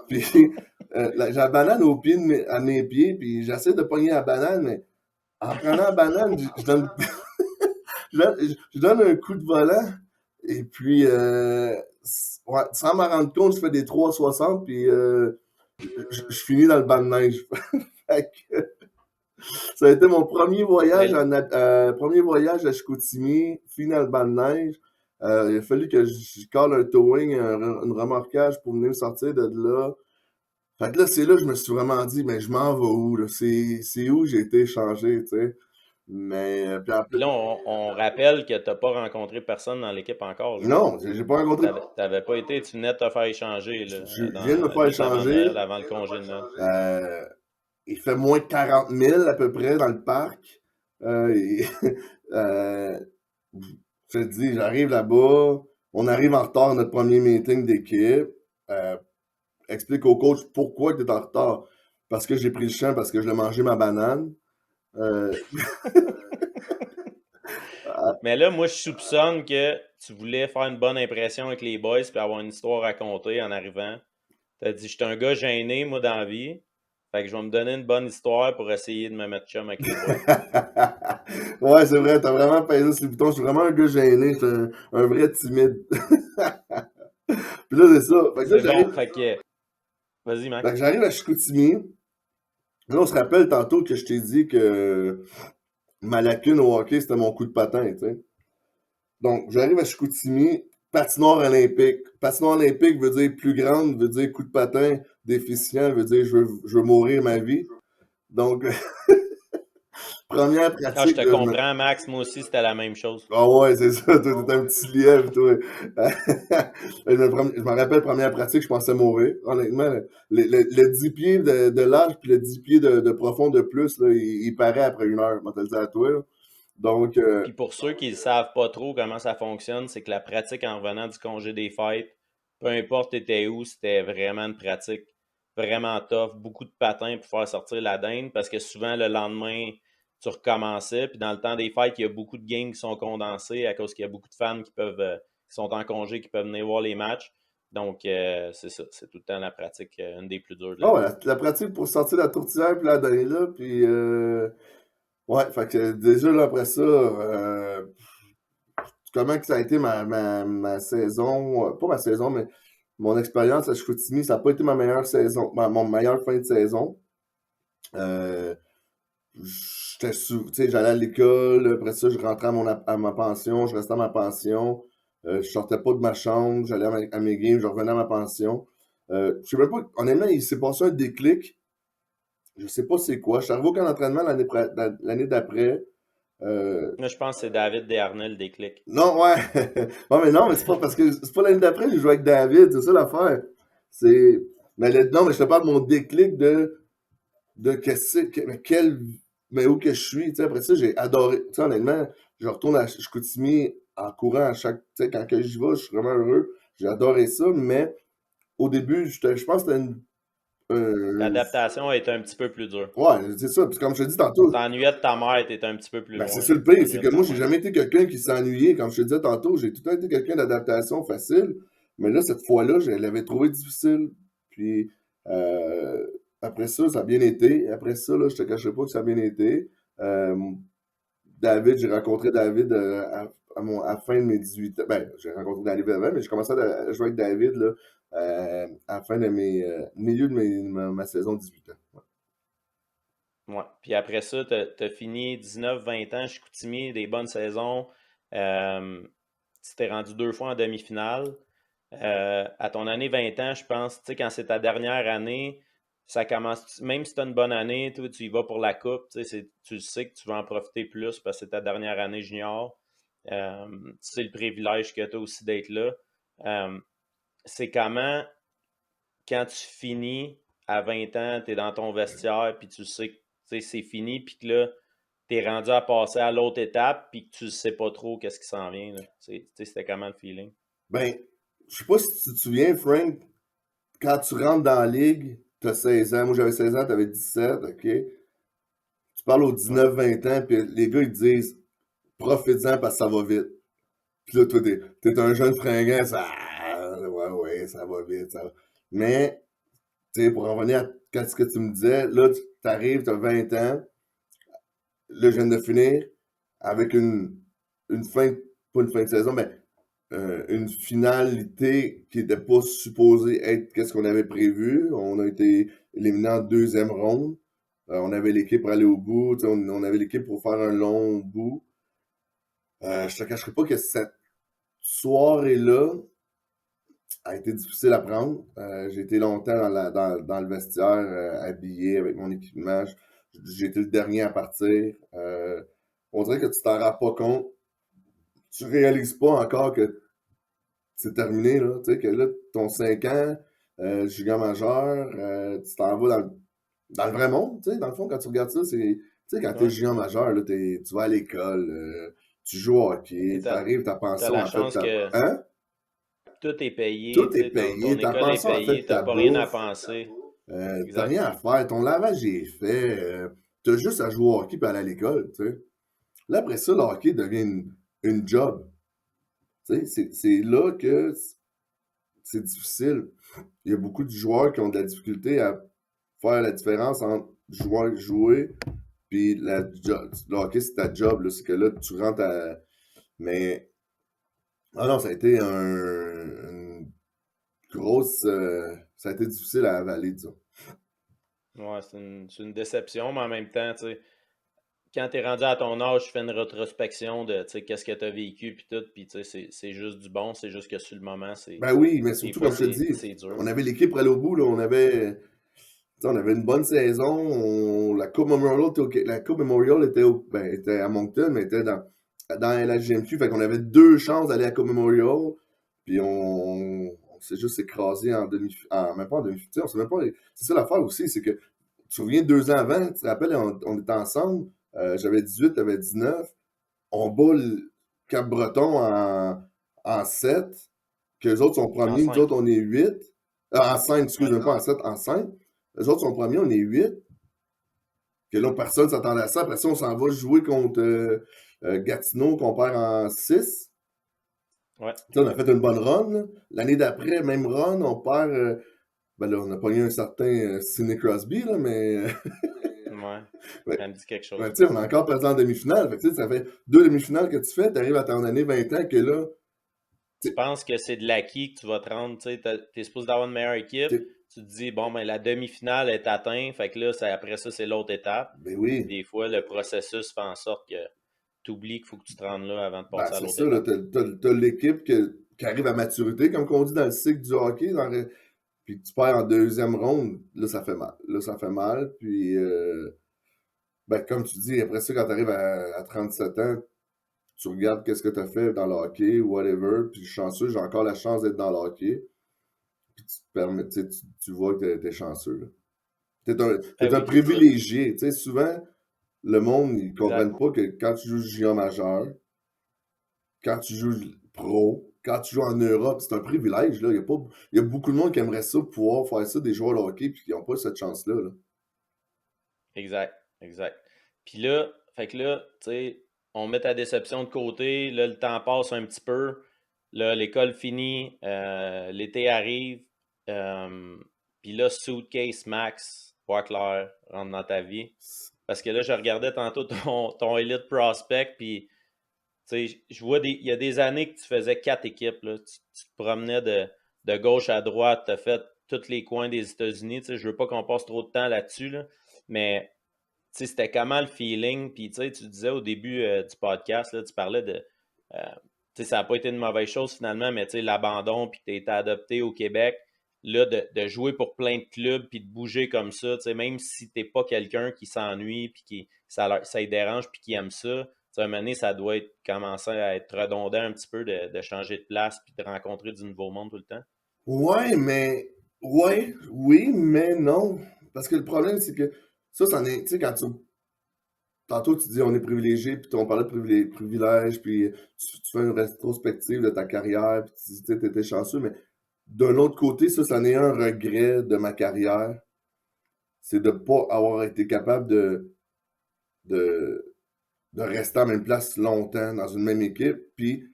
puis j'ai la banane au pied à mes pieds, puis j'essaie de pogner la banane, mais en prenant la banane, je donne, je donne un coup de volant, et puis ouais, sans m'en rendre compte, je fais des 360, puis je finis dans le banc de neige. Fait que ça a été mon Mais premier voyage à Chicoutimi, fini dans le banc de neige. Il a fallu que je cale un towing, un remorquage pour venir me sortir de là. Fait que là, c'est là que je me suis vraiment dit, mais je m'en vais où, là? C'est où j'ai été échangé, tu sais? Mais, puis en puis plus, là, on rappelle que t'as pas rencontré personne dans l'équipe encore, là. non, j'ai pas rencontré. T'avais pas été, tu venais de te faire échanger, Je là, viens de me faire juste avant échanger. Noël, avant le congé de Noël. Euh, il fait moins de 40 000 à peu près dans le parc. Et, euh, je te dis, j'arrive là-bas, on arrive en retard à notre premier meeting d'équipe. Euh, Explique au coach pourquoi tu es en retard. Parce que j'ai pris le champ, parce que je l'ai mangé ma banane. Euh, Mais là, moi, je soupçonne que tu voulais faire une bonne impression avec les boys puis avoir une histoire à raconter en arrivant. T'as dit, je suis un gars gêné, moi, dans la vie. Fait que je vais me donner une bonne histoire pour essayer de me mettre chum avec les boys. Ouais, c'est vrai, t'as vraiment pesé sur le bouton. Je suis vraiment un gars gêné, je suis un vrai timide. Puis là, c'est ça. Fait que là, C'est bon. Fait que, vas-y, fait que Max. j'arrive à Chicoutimi. Là, on se rappelle tantôt que je t'ai dit que ma lacune au hockey, c'était mon coup de patin, tu sais. Donc, j'arrive à Chicoutimi, patinoire olympique. Patinoire olympique veut dire plus grande, veut dire coup de patin déficient, veut dire je veux mourir ma vie. Donc, première Ah, je pratique te de... comprends, Max. Moi aussi, c'était la même chose. Ah ouais, c'est ça, toi, t'es un petit lièvre, toi. Je me rappelle, première pratique, je pensais mourir. Honnêtement, le 10 pieds de large puis le 10 pieds de profond de plus, là, il paraît après 1 heure, moi te le dis à toi. Là. Donc, Puis pour ceux qui ne savent pas trop comment ça fonctionne, c'est que la pratique en revenant du congé des fêtes, peu importe t'étais où, c'était vraiment une pratique vraiment tough. Beaucoup de patins pour faire sortir la dinde parce que souvent le lendemain, tu recommençais. Puis dans le temps des fêtes, il y a beaucoup de games qui sont condensés à cause qu'il y a beaucoup de fans qui sont en congé, qui peuvent venir voir les matchs. Donc, c'est ça, c'est tout le temps la pratique, une des plus dures de oh, l'année. la pratique pour sortir la tourtière puis la dinde, là, puis ouais, fait que déjà, là, après ça, comment que ça a été ma saison, pas ma saison, mais mon expérience à Chicoutimi, ça n'a pas été ma meilleure saison, mon meilleure fin de saison. Euh, tu sais, j'allais à l'école, après ça, je rentrais à ma pension, je restais à ma pension, je sortais pas de ma chambre, j'allais à mes games, je revenais à ma pension. Je sais même pas, honnêtement, il s'est passé un déclic, je sais pas c'est quoi. Je suis arrivé au camp d'entraînement l'année d'après. Euh, Moi, je pense que c'est David Desharnais le déclic. non, ouais. Ouais, mais non, mais c'est pas parce que c'est pas l'année d'après que j'ai joué avec David, c'est ça l'affaire. C'est. Non, mais je te parle de mon déclic de mais mais où que je suis, tu sais, après ça, j'ai adoré, tu sais, honnêtement, je retourne à Chicoutimi en courant à chaque, tu sais, quand que j'y vais, je suis vraiment heureux, j'ai adoré ça, mais au début, je pense que c'était L'adaptation a été un petit peu plus dure. ouais, c'est ça, puis comme je te dis Tu tantôt, t'ennuyais de ta mère, t'étais un petit peu plus ben c'est loin. ça Là. le Tu pire, c'est t'ennuyais que de moi, ta j'ai mère. jamais été quelqu'un qui s'ennuyait, comme je te disais tantôt, j'ai tout le temps été quelqu'un d'adaptation facile, mais là, cette fois-là, je l'avais trouvé difficile, puis après ça, ça a bien été, après ça, là, je te cacherai pas que ça a bien été, euh, David, j'ai rencontré David à la fin de mes 18 ans. Ben, j'ai rencontré David avant, mais j'ai commencé à jouer avec David là, à la fin de milieu de ma saison 18 ans. Ouais. Puis après ça, t'as fini 19-20 ans chez Chicoutimi, des bonnes saisons. Euh, tu t'es rendu 2 fois en demi-finale. À ton année 20 ans, je pense, tu sais, quand c'est ta dernière année, ça commence, même si tu as une bonne année, toi, tu y vas pour la coupe, tu sais, tu sais que tu vas en profiter plus parce que c'est ta dernière année junior. Tu sais le privilège que tu as aussi d'être là. Euh, c'est comment, quand tu finis à 20 ans, tu es dans ton vestiaire, puis tu sais que tu sais, c'est fini, puis que là, tu es rendu à passer à l'autre étape, puis que tu sais pas trop qu'est-ce qui s'en vient. Là. Tu sais, c'était comment le feeling? Ben, je sais pas si tu te souviens, Frank, quand tu rentres dans la ligue, t'as 16 ans. Moi, j'avais 16 ans, t'avais 17, OK? Tu parles aux Ouais. 19-20 ans, puis les gars, ils te disent, profite-en parce que ça va vite. Puis là, toi, t'es un jeune fringant, ça, ouais, ouais, ça va vite, ça va. Mais, tu sais, pour en revenir à ce que tu me disais, là, tu t'arrives, t'as 20 ans, là, je viens de finir avec une fin, pas une fin de saison, mais une finalité qui n'était pas supposée être qu'est-ce qu'on avait prévu. On a été éliminé en deuxième ronde. On avait l'équipe pour aller au bout, tu sais, on avait l'équipe pour faire un long bout. Je te cacherai pas que cette soirée-là a été difficile à prendre. J'ai été longtemps dans le vestiaire, habillé avec mon équipement. J'ai été le dernier à partir. On dirait que tu t'en rends pas compte. Tu réalises pas encore que c'est terminé, là. Tu sais, que là, ton 5 ans, junior majeur, tu t'en vas dans le vrai monde, tu sais. Dans le fond, quand tu regardes ça, c'est. Tu sais, quand t'es Ouais. junior majeur, là, tu vas à l'école, tu joues au Tu hockey, sais, t'arrives, ta t'as pension, la en fait, chance que hein? tout est payé, Tout tu est sais, ton payé, ta école est pension, en payée, fait, t'as ta pas rien à bouffe, penser. t'as Exact. rien à faire, ton lavage est fait, t'as juste à jouer au hockey et aller à l'école, tu sais. Là, après ça, le hockey devient une job. Tu sais, c'est là que c'est difficile. Il y a beaucoup de joueurs qui ont de la difficulté à faire la différence entre jouer puis le hockey, c'est ta job. C'est que là, tu rentres à. Mais. Ah non, ça a été une grosse. Ça a été difficile à avaler, disons. Ouais, c'est une déception, mais en même temps, tu sais, quand t'es rendu à ton âge, tu fais une rétrospection de, tu sais, qu'est-ce que t'as vécu, puis tout, puis tu sais, c'est juste du bon, c'est juste que sur le moment, Ben oui, mais des surtout, fois, comme je te dis, c'est dur. on avait l'équipe pour aller au bout, là. On avait une bonne saison. La Coupe Memorial était à Moncton, mais était dans la GMQ. Fait qu'on avait 2 chances d'aller à la Coupe Memorial. Puis on s'est juste écrasé même pas en demi-finale. On s'est même pas. C'est ça l'affaire aussi, c'est que tu te souviens 2 ans avant, tu te rappelles, on était ensemble. J'avais 18, t'avais 19. On bat le Cap-Breton en 7. Que les autres sont En premiers, nous 5. autres, on est 8. En 5, Ouais. excuse-moi, pas en 7, en 5. Les autres sont premiers, on est 8. Que là, personne ne s'attendait à ça. Après ça, on s'en va jouer contre Gatineau, qu'on perd en 6. Ouais. On a fait une bonne run. Là. L'année d'après, même run, on perd. Ben là, on a pogné un certain Sidney Crosby, là, mais. Ouais. Ouais. Ça me dit quelque Ben, chose. on a encore perdu en demi-finale. Fait que, ça fait 2 demi-finales que tu fais. Tu arrives à ton année 20 ans que là. Tu penses que c'est de l'acquis que tu vas te rendre, tu sais, t'es supposé d'avoir une meilleure équipe, tu te dis, bon, ben la demi-finale est atteinte, fait que là, après ça, c'est l'autre étape. Ben Puis oui. des fois, le processus fait en sorte que tu oublies qu'il faut que tu te rendes là avant de Ben, passer à c'est l'autre ça, là. étape. T'as l'équipe qui arrive à maturité, comme on dit dans le cycle du hockey. Puis tu perds en deuxième ronde, là, ça fait mal. Là, ça fait mal. Puis, ben, comme tu dis, après ça, quand tu arrives à 37 ans, tu regardes qu'est-ce que tu as fait dans le hockey, whatever. Puis, chanceux, j'ai encore la chance d'être dans le hockey. Puis, tu te permets, tu vois que t'es chanceux, là. Ben T'es un oui, c'est ça. privilégié. Tu sais, souvent, le monde, ils Exact. comprennent pas que quand tu joues junior majeur, quand tu joues pro, quand tu joues en Europe, c'est un privilège, là. Il y a beaucoup de monde qui aimerait ça, pouvoir faire ça, des joueurs de hockey, puis qui n'ont pas cette chance-là, là. Exact. Exact. Puis là, fait que là, tu sais, on met ta déception de côté, là, le temps passe un petit peu, là, l'école finit, l'été arrive, euh, puis là, Suitcase Max, Poitclair, rentre dans ta vie. Parce que là, je regardais tantôt ton Elite Prospect, puis tu sais, je vois il y a des années que tu faisais 4 équipes, là. Tu te promenais de gauche à droite, tu as fait tous les coins des États-Unis. Tu sais, je veux pas qu'on passe trop de temps là-dessus, là, mais tu sais, c'était comment le feeling? Puis tu sais, tu disais au début du podcast, là, tu parlais de. Tu sais, ça n'a pas été une mauvaise chose finalement, mais tu sais, l'abandon, puis tu as été adopté au Québec. Là, de jouer pour plein de clubs, puis de bouger comme ça, tu sais, même si t'es pas quelqu'un qui s'ennuie, puis ça lui dérange, puis qui aime ça, tu sais, à un moment donné, ça doit commencer à être redondant un petit peu de changer de place, puis de rencontrer du nouveau monde tout le temps. Ouais, mais. Ouais, oui, mais non. Parce que le problème, c'est que ça, c'en est. Tu sais, quand tu. Tantôt, tu dis on est privilégié, puis on parlait de privilèges, puis tu fais une rétrospective de ta carrière, puis tu dis, tu sais, t'étais chanceux, mais d'un autre côté, ça, c'en est un regret de ma carrière. C'est de pas avoir été capable de, de rester à la même place longtemps dans une même équipe, puis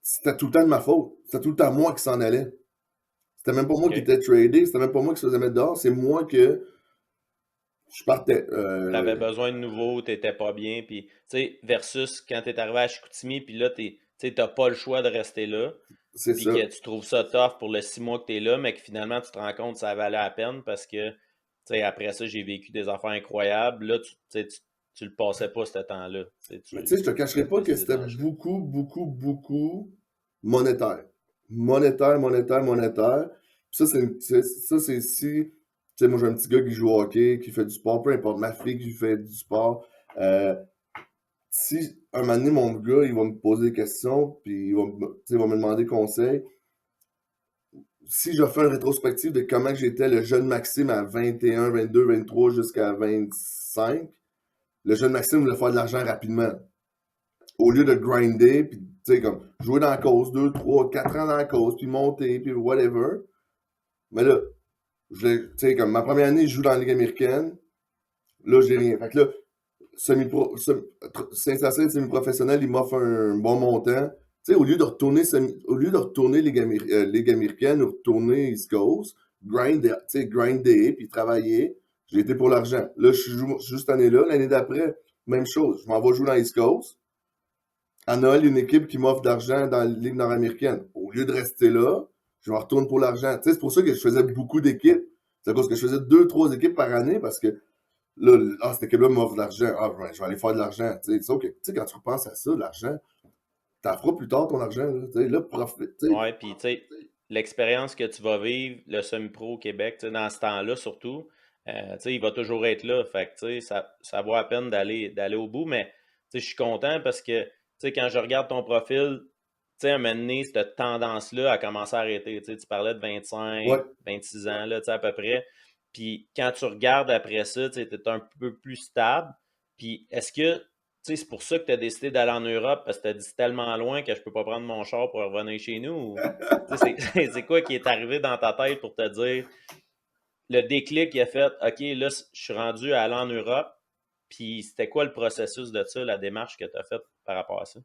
c'était tout le temps de ma faute. C'était tout le temps moi qui s'en allait. C'était même pas moi qui OK? était tradé, c'était même pas moi qui se faisait mettre dehors, c'est moi que je partais. Tu avais besoin de nouveau, tu n'étais pas bien, puis, tu sais, versus quand tu es arrivé à Chicoutimi, puis là, tu n'as pas le choix de rester là, C'est puis ça. que tu trouves ça tough pour les 6 mois que tu es là, mais que finalement, tu te rends compte que ça valait la peine parce que, tu sais, après ça, j'ai vécu des affaires incroyables. Là, tu le passais pas ce temps-là. Mais tu sais, je te cacherai Tu as pas que décidé de c'était lâcher. beaucoup, beaucoup, beaucoup monétaire. Monétaire, monétaire, monétaire. Puis ça, c'est si, tu sais, moi j'ai un petit gars qui joue au hockey, qui fait du sport, peu importe, ma fille qui fait du sport. Si un moment donné, mon gars, il va me poser des questions, puis tu sais, il va me demander conseil. Si je fais une rétrospective de comment j'étais le jeune Maxime à 21, 22, 23 jusqu'à 25, le jeune Maxime voulait faire de l'argent rapidement. Au lieu de grinder, puis tu sais, comme jouer dans la cause 2, 3, 4 ans dans la cause, puis monter, puis whatever. Mais là, tu sais, comme ma première année, je joue dans la Ligue américaine. Là, j'ai rien. Fait que là, Saint-Hyacinthe semi-professionnel, il m'offre un bon montant. Tu sais, au lieu de retourner Ligue américaine ou retourner East Coast, grinder, puis travailler, j'ai été pour l'argent. Là, je suis cette année-là. L'année d'après, même chose. Je m'en vais jouer dans East Coast. À Noël, une équipe qui m'offre d'argent dans la Ligue nord-américaine. Au lieu de rester là, je me retourne pour l'argent. Tu sais, c'est pour ça que je faisais beaucoup d'équipes. C'est à cause que je faisais 2, 3 équipes par année parce que là, cette équipe-là m'offre de l'argent. Ah, ouais, je vais aller faire de l'argent. Tu sais, sauf que, tu sais, quand tu repenses à ça, l'argent, t'en feras plus tard ton argent. Là, tu sais, là profite. Tu sais. Ouais, puis tu sais, l'expérience que tu vas vivre, le semi-pro au Québec, tu sais, dans ce temps-là surtout, tu sais, il va toujours être là. Fait que, tu sais, ça vaut la peine d'aller au bout. Mais, tu sais, je suis content parce que, tu sais, quand je regarde ton profil, tu sais, à un moment donné, cette tendance-là a commencé à arrêter. Tu sais, tu parlais de 25, Ouais. 26 ans, là, tu sais, à peu près. Puis quand tu regardes après ça, tu sais, t'es un peu plus stable. Puis est-ce que tu sais, c'est pour ça que tu as décidé d'aller en Europe parce que tu as dit tellement loin que je peux pas prendre mon char pour revenir chez nous? Ou, tu sais, c'est quoi qui est arrivé dans ta tête pour te dire le déclic qui a fait OK, là, je suis rendu à aller en Europe. Puis c'était quoi le processus de ça, la démarche que tu as faite par rapport à ça?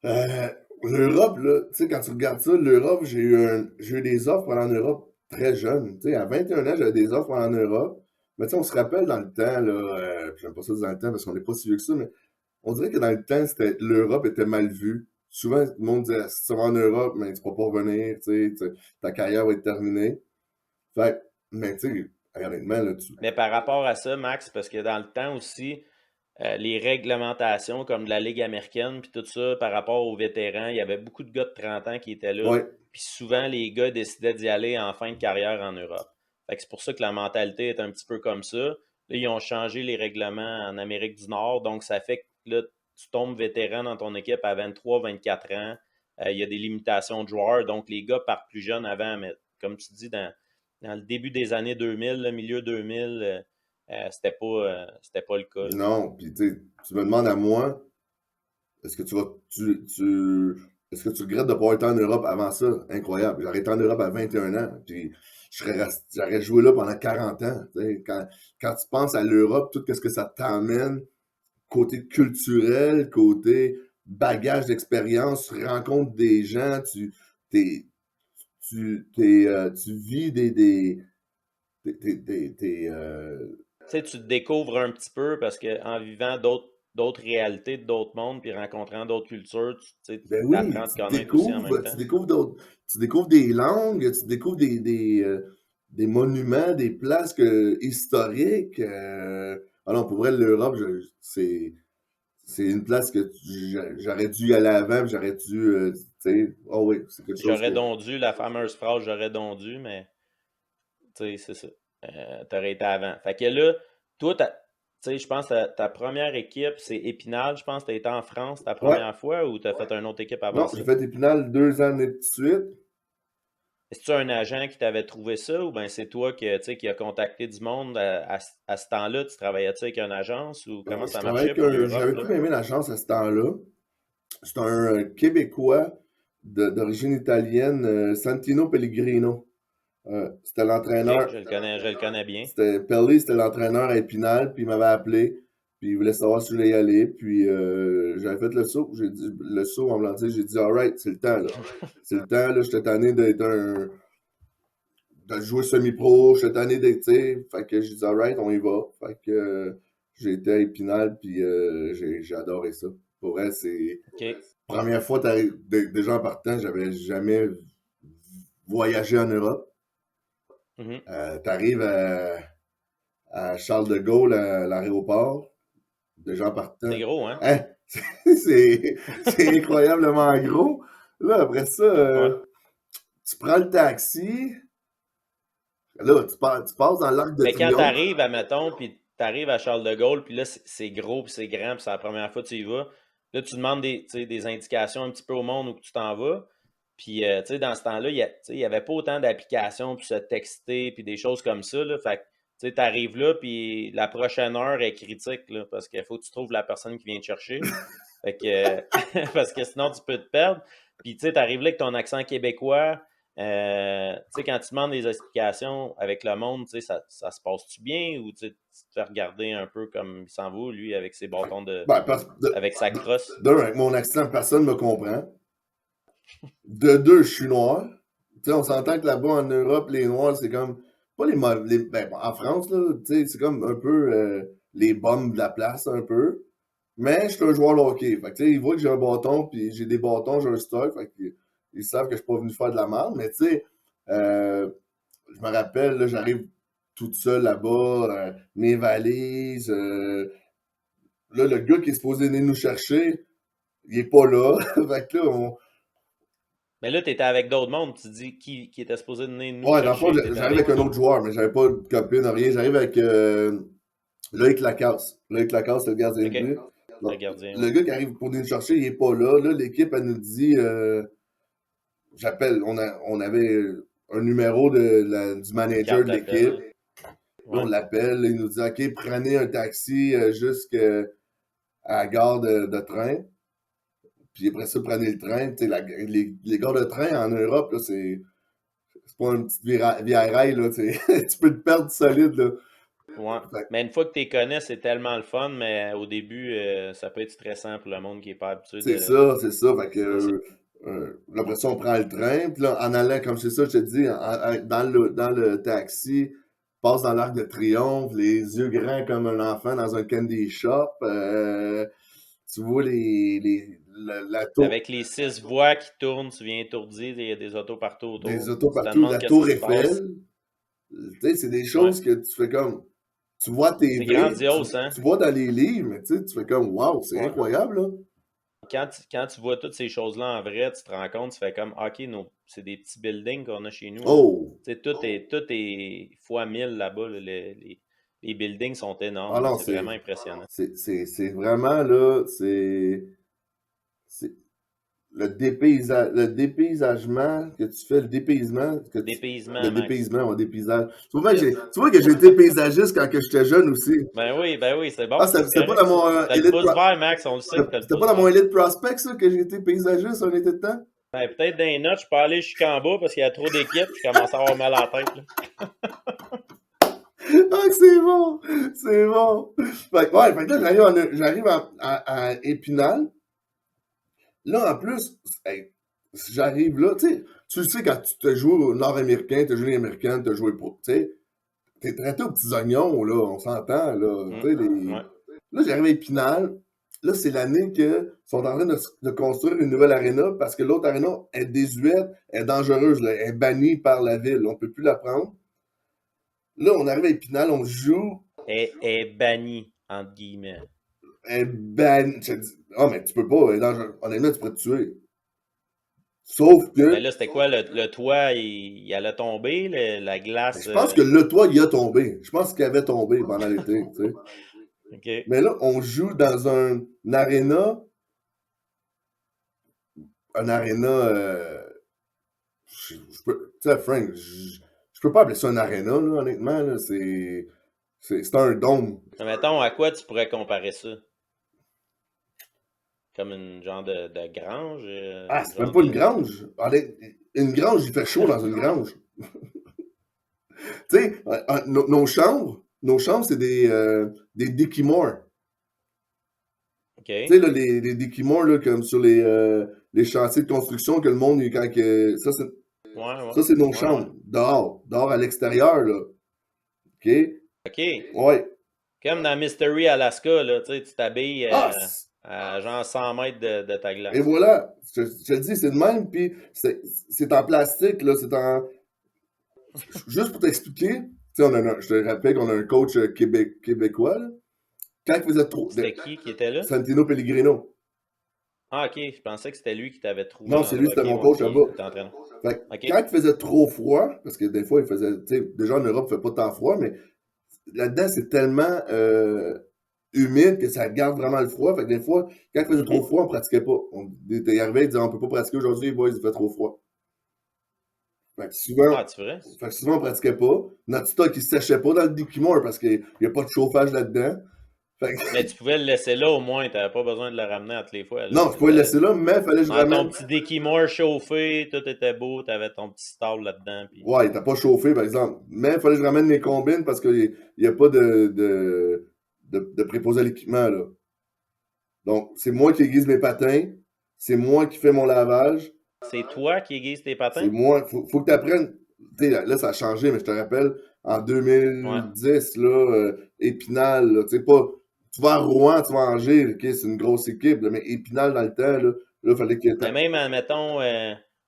Euh, L'Europe, là, tu sais, quand tu regardes ça, l'Europe, j'ai eu des offres pour aller en Europe très jeune. Tu sais, à 21 ans, j'avais des offres pour aller en Europe. Mais tu sais, on se rappelle dans le temps, là, puis j'aime pas ça dire dans le temps parce qu'on n'est pas si vieux que ça, mais on dirait que dans le temps, l'Europe était mal vue. Souvent, le monde disait, si tu vas en Europe, mais tu peux pas revenir, ta carrière va être terminée. Fait mais tu sais, honnêtement, là, Mais par rapport à ça, Max, parce que dans le temps aussi, les réglementations comme de la Ligue américaine, puis tout ça, par rapport aux vétérans, il y avait beaucoup de gars de 30 ans qui étaient là. ouais, Puis souvent, les gars décidaient d'y aller en fin de carrière en Europe. Fait que c'est pour ça que la mentalité est un petit peu comme ça. Là, ils ont changé les règlements en Amérique du Nord, donc ça fait que là, tu tombes vétéran dans ton équipe à 23, 24 ans. Il y a des limitations de joueurs, donc les gars partent plus jeunes avant, mais comme tu dis, dans le début des années 2000, le milieu 2000, c'était pas le cas. Là. non, puis tu me demandes à moi, est-ce que tu vas, est-ce que tu regrettes de pas avoir été en Europe avant ça? Incroyable. J'aurais été en Europe à 21 ans, puis j'aurais joué là pendant 40 ans. Tu sais. Quand tu penses à l'Europe, tout ce que ça t'amène, côté culturel, côté bagage d'expérience, tu rencontres des gens, t'es, tu vis Tu sais, tu te découvres un petit peu parce qu'en vivant d'autres réalités, d'autres mondes, puis rencontrant d'autres cultures, ben tu oui, apprends à te connaître aussi en même temps. tu découvres des langues, tu découvres des monuments, des places historiques. Ah non, pour vrai, l'Europe, c'est une place que j'aurais dû y aller avant, puis j'aurais dû, tu sais, oh oui, c'est quelque chose J'aurais que, donc dû, la fameuse phrase j'aurais donc dû, mais tu sais, c'est ça. T'aurais été avant. Fait que là, toi, tu sais, je pense que ta première équipe, c'est Épinal. Je pense que tu été en France ta ouais, première fois ou tu as fait une autre équipe avant non, ça? j'ai fait Épinal 2 années de suite. Est-ce que tu un agent qui t'avait trouvé ça ou bien c'est toi qui a contacté du monde à ce temps-là? Tu travaillais-tu avec une agence ou comment Je ça travaillais marchait avec pour l'Europe, j'avais là? plus aimé la chance à ce temps-là. C'est un Québécois d'origine italienne, Santino Pellegrino. C'était OK, l'entraîneur. je le connais bien. C'était l'entraîneur à Épinal, puis il m'avait appelé, puis il voulait savoir si je voulais y aller, puis j'avais fait le saut. J'ai dit le saut en blanc, j'ai dit alright, c'est le temps là. C'est le temps là, j'étais tanné de jouer semi-pro, j'étais tanné d'être, tu sais, fait que j'ai dit alright, on y va. Fait que j'ai été à Épinal, puis j'ai adoré ça. Pour vrai, c'est OK. première fois déjà en partant, j'avais jamais voyagé en Europe. Mhm. T'arrives à Charles de Gaulle, à l'aéroport, déjà en partant. C'est gros, hein? Hein? C'est incroyablement gros. Là, après ça, Ouais. tu prends le taxi. Là, tu passes dans l'Arc de Mais quand tu Triomphe. arrives, admettons, puis tu arrives à Charles de Gaulle, puis là, c'est gros, puis c'est grand, puis c'est la première fois que tu y vas, là, tu demandes des indications un petit peu au monde où tu t'en vas. Puis, tu sais, dans ce temps-là, il y avait pas autant d'applications pour se texter, puis des choses comme ça, là. Fait que, tu sais, t'arrives là, puis la prochaine heure est critique, là, parce qu'il faut que tu trouves la personne qui vient te chercher. Fait que, parce que sinon, tu peux te perdre. Puis, tu sais, t'arrives là avec ton accent québécois, Tu sais, quand tu demandes des explications avec le monde, tu sais, ça se passe-tu bien ou tu te fais regarder un peu comme il s'en va, lui, avec ses bâtons Ben, avec sa crosse? avec mon accent, personne ne me comprend. De deux, je suis noir. Tu sais, on s'entend que là-bas, en Europe, les Noirs, c'est comme, pas les mauvais, ben, en France, là, tu sais, c'est comme un peu les bums de la place, un peu. Mais je suis un joueur de hockey. Fait que, tu sais, ils voient que j'ai un bâton, puis j'ai des bâtons, j'ai un stock. Fait que, ils savent que je suis pas venu faire de la merde. Mais, tu sais, je me rappelle, là, j'arrive toute seule là-bas, mes valises. Là, le gars qui est supposé venir nous chercher, il est pas là. Fait que là, Mais là, tu étais avec d'autres mondes. Tu dis qui était supposé venir nous ouais, dans le fond, chercher. T'étais j'arrive avec avec un qui? autre joueur, mais j'avais pas de copine, rien. J'arrive avec Loïc Lacasse. Loïc Lacasse, le gardien de OK. but. Le Donc, gardien, le ouais. gars qui arrive pour nous chercher, il est pas là. Là, l'équipe, elle nous dit, j'appelle, on avait un numéro du Une manager carte de d'appel, l'équipe. là. Là, on Ouais. l'appelle, il nous dit, OK, prenez un taxi jusqu'à la gare de train. Puis après ça, prenez le train. Tu sais, les gares de train en Europe, là, c'est pas une petite vieille rail, là. Tu peux te perdre solide, là. Ouais. Fait Mais une fois que tu les connais, c'est tellement le fun, mais au début, ça peut être stressant pour le monde qui n'est pas habitué c'est ça, c'est ça. Fait que, de ces- là, après ça, on prend le train. Puis là, en allant, comme c'est ça, je te dis, dans le taxi, passe dans l'Arc de Triomphe, les yeux grands comme un enfant dans un candy shop. Tu vois la tour, Avec les 6 voies qui tournent, tu viens étourdi, il y a des autos partout des autour. autos Tu te partout, demandes la qu'est-ce tour qui se passe. Eiffel. Tu sais, c'est des Ouais. choses que tu fais comme. Tu vois à C'est TV, grandiose, hein? tu vois dans les livres, mais tu fais comme, waouh, c'est Ouais. incroyable, là. Quand tu vois toutes ces choses-là en vrai, tu te rends compte, tu fais comme, OK, c'est des petits buildings qu'on a chez nous, hein. Oh! Tu sais, tout est fois 1000 là-bas, là. Les buildings sont Ah énormes, là. non, C'est vraiment impressionnant. c'est vraiment, là, c'est le dépaysagement que tu fais, le dépaysement, le Dépaysement, Max. dépaysement, mon dépaysage. Yes. Tu vois que j'ai été paysagiste quand que j'étais jeune aussi. Ben oui, c'est Ah, bon, ça, c'est c'était pas correct, dans ça. mon T'as le pouce vert, Max, on le sait que t'as le c'était pas pouce dans mon vert. Elite Prospect, ça, que j'ai été paysagiste un été de temps? Ben, peut-être dans les notes, je peux aller jusqu'en bas parce qu'il y a trop d'équipes, je commence à avoir mal à la tête, là. Ah, c'est bon! C'est bon! Fait que là, j'arrive à Épinal. Là, en plus, hey, si j'arrive là, tu le sais, quand tu te joues au nord-américain, tu as joué américain, tu as joué pro, tu sais, t'es traité aux petits oignons, là, on s'entend, là. Tu sais, Ouais. là, j'arrive à Épinal. Là, c'est l'année qu'ils sont en train de construire une nouvelle aréna parce que l'autre aréna est désuète, est dangereuse, là, est bannie par la ville. On peut plus la prendre. Là, on arrive à Épinal, on joue, Est banni, entre guillemets. elle est bannie. Ah, mais tu peux pas, elle est dangereuse. Honnêtement, tu pourrais te tuer. Sauf Mais que, là, c'était quoi? Le toit, il allait tomber, la ben, glace. je pense que le toit, il a tombé. Je pense qu'il avait tombé pendant l'été, tu sais. OK. Mais là, on joue dans une aréna, tu sais, Frank, je peux pas appeler ça un aréna, là, honnêtement, là, c'est un dôme. Mais mettons, à quoi tu pourrais comparer ça? Comme une genre de grange? Ah, Une c'est même genre pas une de... grange. Une grange, il fait chaud dans une grange. Tu sais, nos chambres, c'est des Dickie-Moore. Tu sais, OK. là, les Dickie-Moore, là, comme sur les chantiers de construction que le monde, quand que, Ouais, ouais. ça, c'est nos Ouais, ouais. chambres. Dehors à l'extérieur, là. OK? OK. Ouais. Comme dans Mystery Alaska, là, tu sais, tu t'habilles Ah, à genre 100 mètres de ta et glace. voilà. Je te le dis, c'est de même, puis c'est en plastique, là, c'est en... Juste pour t'expliquer, tu sais, je te rappelle qu'on a un coach québécois, là. Quand il faisait trop... C'était qui était là? Santino Pellegrino. Ah, OK. Je pensais que c'était lui qui t'avait trouvé Non, dans c'est le lui, c'était hockey, mon ouais, coach qui là-bas. était entraîneur. Fait que OK. quand il faisait trop froid, parce que des fois, il faisait, tu sais, déjà en Europe, il fait pas tant froid, mais là-dedans, c'est tellement humide que ça garde vraiment le froid. Fait que des fois, quand il faisait trop Mhm. froid, on pratiquait pas. On était arrivé, il disait, on peut pas pratiquer aujourd'hui, boys, il fait trop froid. Fait que souvent, Ah, tu vrai? on pratiquait pas. Notre stock, il se séchait pas dans le Dickie-Moore parce qu'il y a pas de chauffage là-dedans. Mais tu pouvais le laisser là au moins, tu n'avais pas besoin de le ramener à toutes les fois. Là. Non, je pouvais le laisser là, mais il fallait que je Dans ton ramène. petit Dickie Moore chauffé, tout était beau, tu avais ton petit stall là-dedans. Puis... Ouais, il était pas chauffé, par exemple. Mais il fallait que je ramène mes combines parce qu'il n'y a pas de préposé à l'équipement, là. Donc, c'est moi qui aiguise mes patins, c'est moi qui fais mon lavage, C'est toi qui aiguises tes c'est patins? moi. Faut que tu apprennes. Tu sais, là, ça a changé, mais je te rappelle, en Ouais. 2010, là, Épinal, là, tu sais, pas. Tu vas à Rouen, tu vas à Angers, ok, c'est une grosse équipe, là, mais Épinal, dans le temps, là, il fallait que. Mais même, admettons,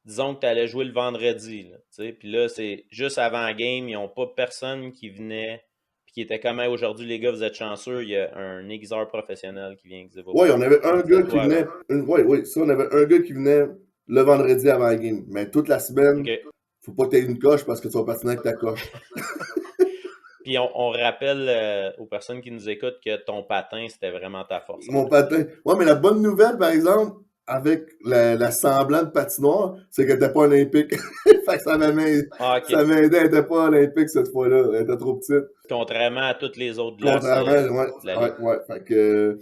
disons que tu allais jouer le vendredi, là, tu sais, puis là, c'est juste avant la game, ils n'ont pas personne qui venait, puis qui était comme, hey, aujourd'hui, les gars, vous êtes chanceux, il y a un aiguiseur professionnel qui vient aiguiser vos Ouais, on patins. avait un Non, c'était gars qui toi avant. venait. Ouais, ouais, ça, on avait un gars qui venait le vendredi avant la game. Mais toute la semaine, OK. faut pas que t'aies une coche parce que tu vas patiner avec ta coche. Puis on rappelle aux personnes qui nous écoutent que ton patin, c'était vraiment ta force en Mon plus. patin. Ouais, mais la bonne nouvelle, par exemple, avec la semblant de patinoire, c'est qu'elle était pas olympique. Fait que Ah, ça OK. m'aidait, elle était pas olympique cette fois-là. Elle était trop petite. Contrairement à toutes les autres glaces Contrairement, ouais, de la ouais, Ligue. ouais. Fait que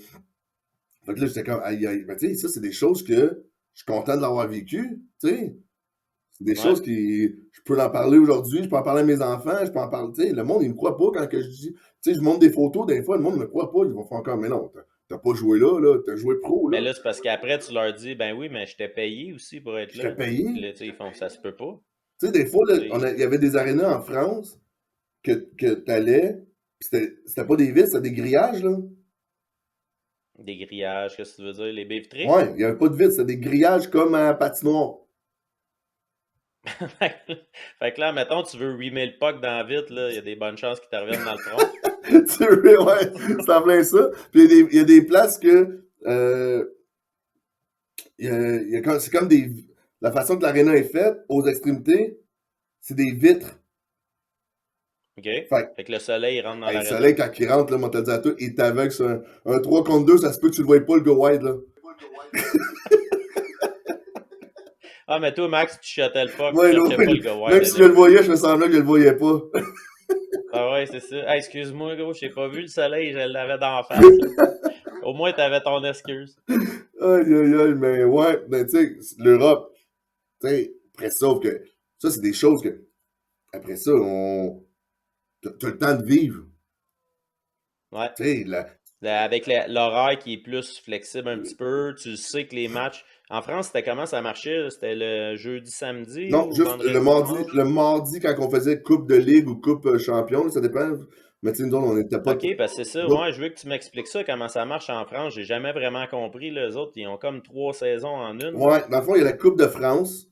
là, j'étais comme, aïe, aïe. Mais tu sais, ça, c'est des choses que je suis content de l'avoir vécu. Tu sais, c'est des Ouais. choses qui. Je peux en parler aujourd'hui, je peux en parler à mes enfants, je peux en parler. Tu sais, le monde, il me croit pas quand que je dis. Tu sais, je montre des photos, des fois, le monde me croit pas. Ils vont faire encore, mais non, t'as pas joué là, t'as joué pro, Mais là. là, c'est parce qu'après, tu leur dis, ben oui, mais je t'ai payé aussi pour être Je t'ai là. Puis payé. là, tu sais, ils font, ça se peut pas. Tu sais, des fois, là, Tu sais, il y avait des arénas en France que t'allais, pis c'était pas des vis, c'était des grillages, là. des grillages, qu'est-ce que tu veux dire? Les baies vitrées? Ouais, il y avait pas de vis, c'était des grillages comme à patinoire. Fait que là, mettons, tu veux remettre le puck dans vite, là, il y a des bonnes chances qu'ils te reviennent dans le tronc. Ouais, c'est en plein ça. Puis il y a des places que c'est comme des. La façon que l'aréna est faite, aux extrémités, c'est des vitres. OK? Fait Fait que le soleil il rentre dans que, hey, le soleil, l'aréna. quand il rentre, là, moi, t'as dit à toi, il t'aveugle sur un 3 contre 2, ça se peut que tu le voyais pas, le go wide, là. Ah, mais toi, Max, tu shotais le puck, tu Ouais, cherchais ouais, pas le go même wide si je le anyway. voyais, je me semblais que je le voyais pas. Ah ouais, c'est ça. Hey, excuse-moi, gros, j'ai pas vu le soleil, je l'avais d'en face, là. Au moins, t'avais ton excuse. Aïe, aïe, aïe, mais ouais, mais tu sais, l'Europe, tu sais, après ça, que ça, c'est des choses que, après ça, t'as le temps de vivre. Ouais. Tu sais, là, Avec l'horaire qui est plus flexible un petit peu, tu sais que les matchs. En France, c'était comment ça marchait? C'était le jeudi, samedi non, ou juste vendredi, dimanche? le mardi, quand on faisait Coupe de Ligue ou Coupe Champion, là, ça dépend. Mais tu sais, nous autres, on n'était pas. OK, parce que c'est ça. Nous autres, Moi, je veux que tu m'expliques ça, comment ça marche en France. J'ai jamais vraiment compris. Là. Les autres, ils ont comme 3 saisons en une. Là. ouais, dans le fond, il y a la Coupe de France.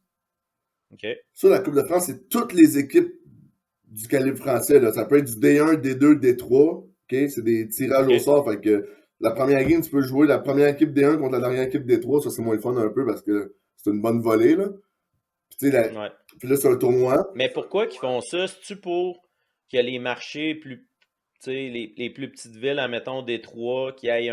OK. Ça, la Coupe de France, c'est toutes les équipes du calibre français, là. Ça peut être du D1, D2, D3. OK? C'est des tirages au OK. sort. Fait que la première game, tu peux jouer la première équipe D1 contre la dernière équipe D3. Ça, c'est moins le fun un peu parce que c'est une bonne volée, là. Puis, tu sais, Ouais. puis là, c'est un tournoi. Mais pourquoi qu'ils font ça? C'est-tu pour que les marchés plus, tu sais, les plus petites villes, admettons Détroit, qu'il y ait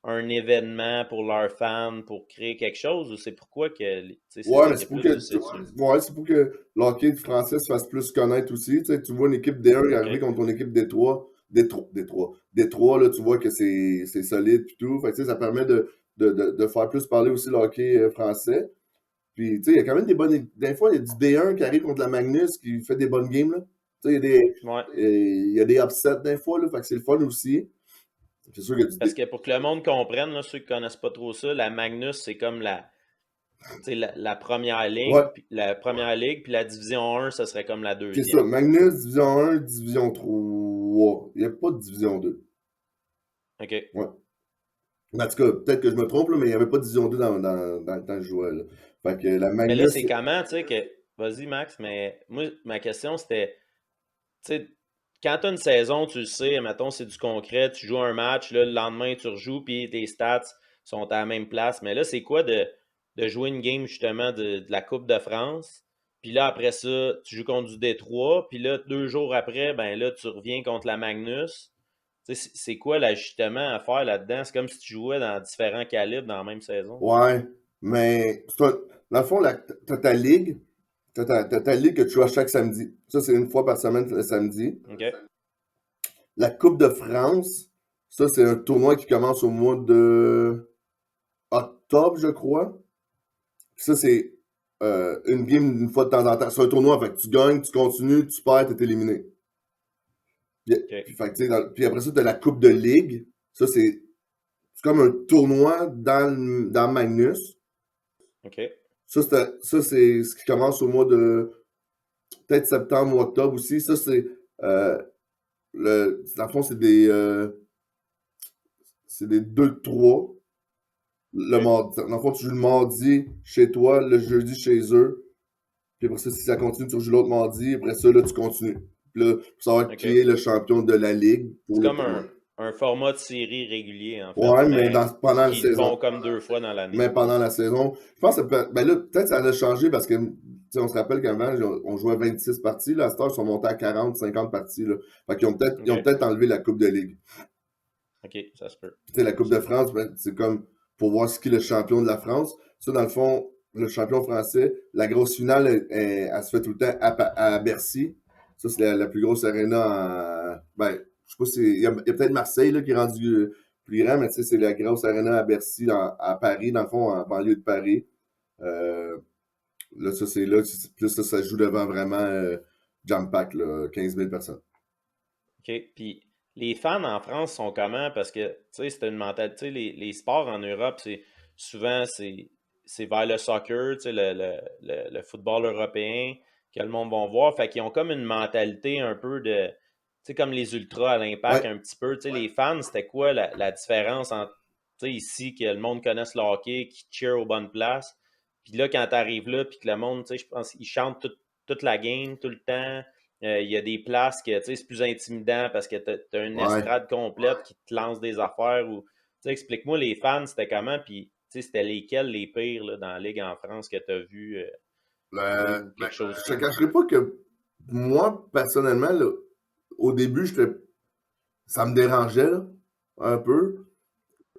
un événement pour leurs fans, pour créer quelque chose, ou c'est pourquoi que tu sais, ces Ouais, mais c'est pour équipes-là que, se situent? ouais, c'est pour que l'hockey français se fasse plus connaître aussi. Tu sais, tu vois une équipe D1 OK. arriver contre ton équipe D3, D3, là, tu vois que c'est solide et tout. Fait que, tu sais, ça permet de faire plus parler aussi le hockey français. Puis, tu sais, il y a quand même des bonnes. Des fois, il y a du D1 qui arrive contre la Magnus qui fait des bonnes games, là. Tu sais, Ouais. il y a des upsets des fois, là. Fait que c'est le fun aussi. C'est sûr qu'il y a du Parce D. que pour que le monde comprenne, là, ceux qui connaissent pas trop ça, la Magnus, c'est comme tu sais, la première Ouais, ligue, puis la division 1, ça serait comme la c'est ça. deuxième. Magnus, division 1, division 3. Il n'y a pas de division 2. OK. Ouais. Mais en tout cas, peut-être que je me trompe, là, mais il n'y avait pas de division 2 dans le temps que je jouais, là. Fait que la Mais là, Magnus, c'est comment, tu sais, que. Vas-y, Max, mais moi, ma question, c'était, tu sais, quand tu as une saison, tu le sais, mettons, c'est du concret, tu joues un match, là, le lendemain, tu rejoues, puis tes stats sont à la même place. Mais là, c'est quoi de jouer une game, justement, de la Coupe de France? Puis là, après ça, tu joues contre du Détroit, puis là, 2 jours après, ben là, tu reviens contre la Magnus. Tu sais, c'est quoi l'ajustement à faire là-dedans? C'est comme si tu jouais dans différents calibres dans la même saison. ouais. Mais, dans le fond, t'as ta ligue. T'as ta ligue que tu joues à chaque samedi. Ça, c'est une fois par semaine le samedi. OK? La Coupe de France, Ça, c'est un tournoi qui commence au mois de octobre, je crois. Puis ça, c'est une game une fois de temps en temps. C'est un tournoi, fait que tu gagnes, tu continues, tu perds, t'es éliminé. OK. Fait que, tu sais, puis après ça, t'as la Coupe de Ligue. Ça, c'est comme un tournoi dans Magnus. OK. Ça, c'est ce qui commence au mois de peut-être septembre ou octobre aussi. Ça, c'est dans le fond, c'est des 2-3. Le OK. mardi. Dans le fond, tu joues le mardi chez toi, le jeudi chez eux. Puis après ça, si ça continue, tu rejoues l'autre mardi. Après ça, là, tu continues. Puis là, pour savoir qui OK. est le champion de la ligue C'est pour le comme tournoi. un format de série régulier, en fait, Ouais, mais mais pendant la qu'ils font saison. comme 2 fois dans l'année. Mais pendant la saison. Je pense que ben là, peut-être ça a changé parce que, tu sais, on se rappelle qu'avant, on jouait 26 parties. Là, à cette heure, ils sont montés à 40, 50 parties, là. Fait qu'ils ont ils ont OK. peut-être enlevé la Coupe de Ligue. OK, ça se peut. Tu sais, la Coupe de France, ben, c'est comme pour voir ce qui est le champion de la France. Ça, dans le fond, le champion français, la grosse finale, elle se fait tout le temps à Bercy. Ça, c'est la plus grosse arena ben, je sais pas si. Il y a peut-être Marseille là, qui est rendu plus grand, mais tu sais, c'est la grosse arena à Bercy, à Paris, dans le fond, en banlieue de Paris. Euh, là, ça, c'est là. Plus ça, ça joue devant vraiment jam-pack, là, 15 000 personnes. OK. Puis les fans en France sont comment? Parce que, tu sais, c'est une mentalité. Les sports en Europe, souvent, c'est vers le soccer, tu sais, le football européen que le monde va voir. Fait qu'ils ont comme une mentalité un peu de, tu sais, comme les ultras à l'impact Ouais. un petit peu. Tu sais, les fans, c'était quoi la différence entre, tu sais, ici, que le monde connaisse le hockey, qui cheer aux bonnes places. Puis là, quand t'arrives là, puis que le monde, tu sais, je pense, ils chantent toute la game, tout le temps. Il y a des places que c'est plus intimidant parce que tu as une Ouais. estrade complète qui te lance des affaires. Ou, explique-moi, les fans, c'était comment? Puis c'était lesquels les pires là, dans la Ligue en France que tu as vu ou Ben, quelque chose je te comme. cacherai pas que moi, personnellement, là, au début, ça me dérangeait, là, un peu.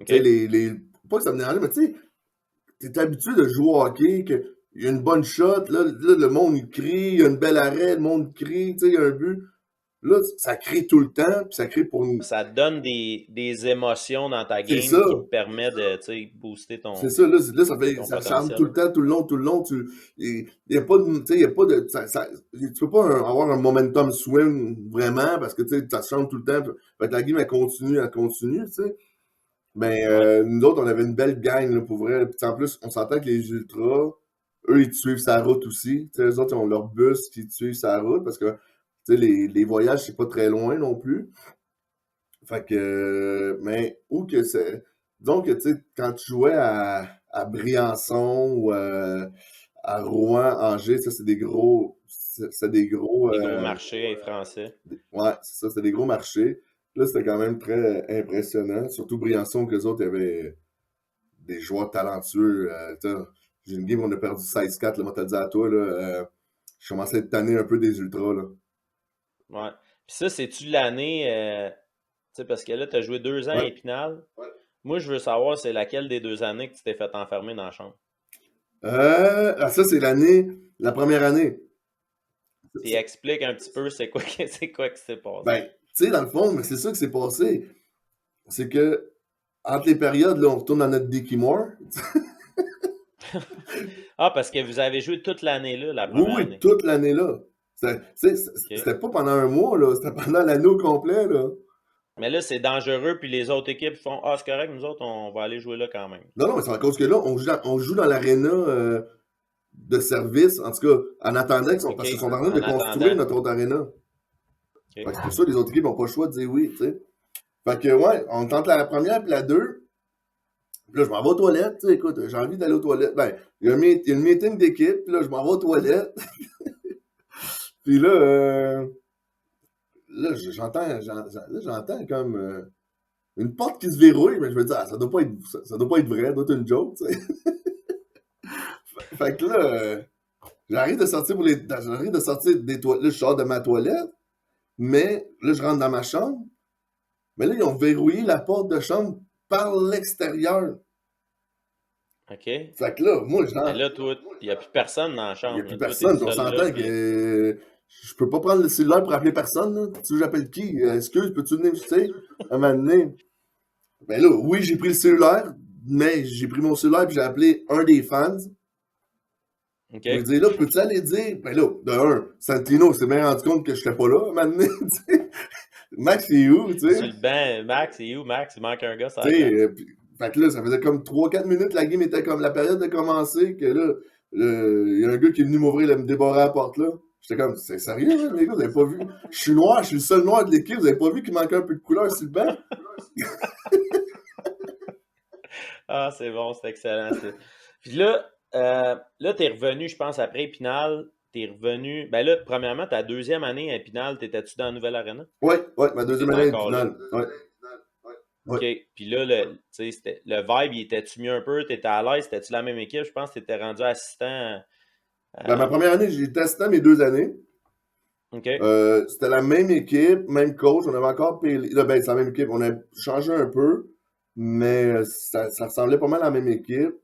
OK? Tu sais, pas que ça me dérangeait, mais tu sais, t'es habitué de jouer au hockey, qu'il y a une bonne shot, là, le monde, il crie, il y a une belle arrêt, le monde crie, tu sais, il y a un but. Là, ça crie tout le temps, puis ça crie pour une. Ça te donne des émotions dans ta C'est ça. game qui te permet de booster C'est ça, là, ton ça chante tout potentiel. le temps, tout le long. Il y a pas de, tu sais, il y a pas de, tu peux pas avoir un momentum swing vraiment parce que, tu sais, ça chante tout le temps. Fait que la game, elle continue, tu sais. Mais Ouais. nous autres, on avait une belle gang, là, pour vrai. Puis en plus, on s'entend que les ultras, eux, ils te suivent sa route aussi. Tu sais, eux autres, ils ont leur bus qui te suivent sa route parce que, tu sais, les voyages, c'est pas très loin non plus. Fait que, mais où que c'est. Disons que, tu sais, quand tu jouais à Briançon ou à Rouen, Angers, ça, c'est des gros. C'est des gros. Des gros marchés français. Ouais, c'est ça, c'est des gros marchés. Là, c'était quand même très impressionnant. Surtout Briançon, que les autres, il y avait des joueurs talentueux. J'ai une game, on a perdu 16-4, là, moi, t'as dit à toi, là. Je commençais à être tanné un peu des ultras, là. Ouais. Puis ça, c'est-tu l'année, parce que là, tu as joué 2 ans à Ouais, Épinal. Moi, je veux savoir, c'est laquelle des 2 années que tu t'es fait enfermer dans la chambre. Ça, c'est la première année. Puis explique un petit peu c'est quoi, c'est quoi qui s'est passé. Ben, tu sais, dans le fond, mais c'est ça qui s'est passé. C'est que, entre les périodes, là, on retourne dans notre Dickie Moore. Ah, parce que vous avez joué toute l'année là, la Oui, première oui, année. toute l'année là. OK. C'était pas pendant un mois, là. C'était pendant l'année au complet, là. Mais là, c'est dangereux, puis les autres équipes font ah, c'est correct, nous autres, on va aller jouer là quand même. Non, non, mais c'est à cause que là, on joue dans l'aréna de service, en tout cas, en attendant OK. parce qu'ils sont en train de En construire attendant. notre autre aréna. Fait OK. que c'est pour ça que les autres équipes n'ont pas le choix de dire oui, tu sais. Fait que, ouais, on tente la première puis la deux. Puis là, je m'en vais aux toilettes, tu sais, écoute, j'ai envie d'aller aux toilettes. Ben, il y a une meeting d'équipe, puis là, je m'en vais aux toilettes. Puis là, là, j'entends comme une porte qui se verrouille, mais je me dis, ah, ça doit pas être vrai, ça doit être une joke, tu sais. Fait que là, j'arrive de sortir des toilettes, là, je sors de ma toilette, mais là, je rentre dans ma chambre, mais là, ils ont verrouillé la porte de chambre par l'extérieur. OK. Fait que là, moi, je Mais rentre, là, toi, il n'y a plus personne dans la il n'y a chambre, plus là. Toi, t'es le personne, puis on seul là, s'entend que puis. je peux pas prendre le cellulaire pour appeler personne, là. Tu veux, j'appelle qui? Excuse, peux-tu venir me visiter? Un moment donné. Ben là, oui, j'ai pris le cellulaire, mais j'ai pris mon cellulaire puis j'ai appelé un des fans OK? pour lui dire, là, peux-tu aller dire? Ben là, de un, Santino s'est bien rendu compte que je serais pas là, maintenant, tu sais. Max, il est où, tu Sur sais? le banc, Max, c'est où, Max? Il manque un gars sur Tu le banc. sais, fait que là, ça faisait comme 3 4 minutes, la game était comme, la période de commencer, que là, il y a un gars qui est venu m'ouvrir, me débarrer à la porte, là. J'étais comme, c'est sérieux, hein, les gars, vous avez pas vu? Je suis noir, je suis le seul noir de l'équipe, vous avez pas vu qu'il manquait un peu de couleur sur le banc? Ah, c'est bon, c'est excellent, ça. Puis là, t'es revenu, je pense, après Épinal. T'es revenu. Ben là, premièrement, ta deuxième année à Épinal, t'étais-tu dans la nouvelle arena? Ouais, ouais, ma Ou deuxième t'étais année de encore là? finale. Ouais, ouais. OK. Puis là, tu sais, le vibe, il était-tu mieux un peu? T'étais à l'aise? C'était-tu la même équipe? Je pense que t'étais rendu assistant. Ben, ma euh, première année, j'ai été assistant mes 2 années. OK. C'était la même équipe, même coach. On avait encore payé. Là, ben, c'est la même équipe. On a changé un peu, mais ça ressemblait pas mal à la même équipe.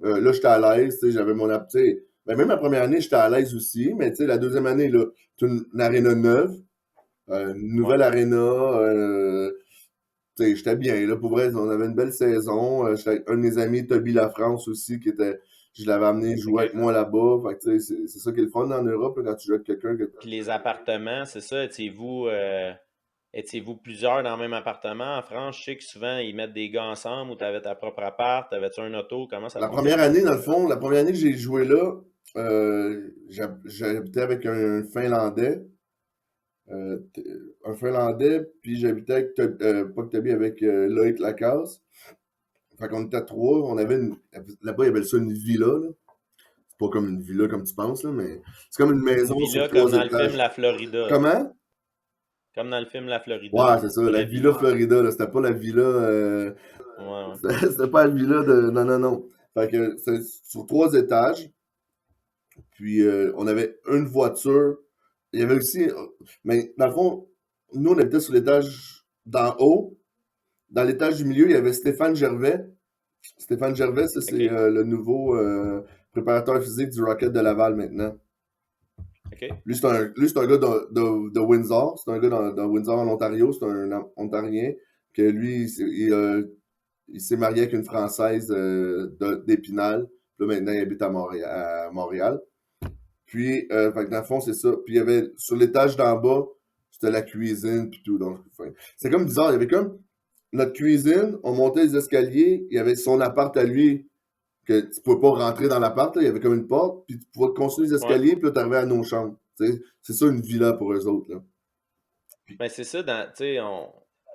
Là, j'étais à l'aise. Tu sais, j'avais mon appétit. Ben, même ma première année, j'étais à l'aise aussi. Mais tu sais, la deuxième année, là, c'est une aréna neuve, une Ouais. nouvelle aréna. Tu sais, j'étais bien. Là, pour vrai, on avait une belle saison. J'étais avec un de mes amis, Toby Lafrance aussi, qui était. Je l'avais amené jouer avec OK. moi là-bas. Fait que, tu sais, c'est ça qui est le fun en Europe, là, quand tu joues avec quelqu'un que. Puis les appartements, c'est ça, étiez-vous plusieurs dans le même appartement? En France, je sais que souvent, ils mettent des gars ensemble ou t'avais ta propre appart, t'avais-tu un auto? Comment ça La première fonctionnait? année, dans le fond, la première année que j'ai joué là, j'habitais avec un Finlandais. euh, t- un Finlandais, puis j'habitais avec, pas que Toby, avec Loïc Lacasse. Fait qu'on était trois, on avait une. Là-bas, ils appellent ça une villa, là. C'est pas comme une villa comme tu penses, là, mais c'est comme une Une maison sur villa comme trois dans le film étages. La Florida. Comment? Comme dans le film La Florida. Ouais, c'est ça, la Vraie vie. Villa Florida, là, c'était pas la Villa, Ouais, ouais. c'était pas la Villa de, non, non, non. Fait que c'est sur 3 étages, puis on avait une voiture. Il y avait aussi, mais dans le fond, nous, on habitait sur l'étage d'en haut. Dans l'étage du milieu, il y avait Stéphane Gervais. Stéphane Gervais, ça, c'est OK. le nouveau préparateur physique du Rocket de Laval maintenant. OK. Lui, c'est un gars de Windsor. C'est un gars dans Windsor, en Ontario. C'est un Ontarien. Que lui, il s'est marié avec une Française d'Épinal. Là, maintenant, il habite à Montréal. Puis, fait que dans le fond, c'est ça. Puis, il y avait, sur l'étage d'en bas, c'était la cuisine, puis tout. Donc, enfin, c'est comme bizarre. Il y avait comme notre cuisine, on montait les escaliers, il y avait son appart à lui, que tu pouvais pas rentrer dans l'appart, là, il y avait comme une porte, puis tu pouvais continuer les Ouais. escaliers, puis là, t'arrivais à nos chambres. Tu sais, c'est ça une villa pour eux autres, là. Puis, Mais c'est ça, tu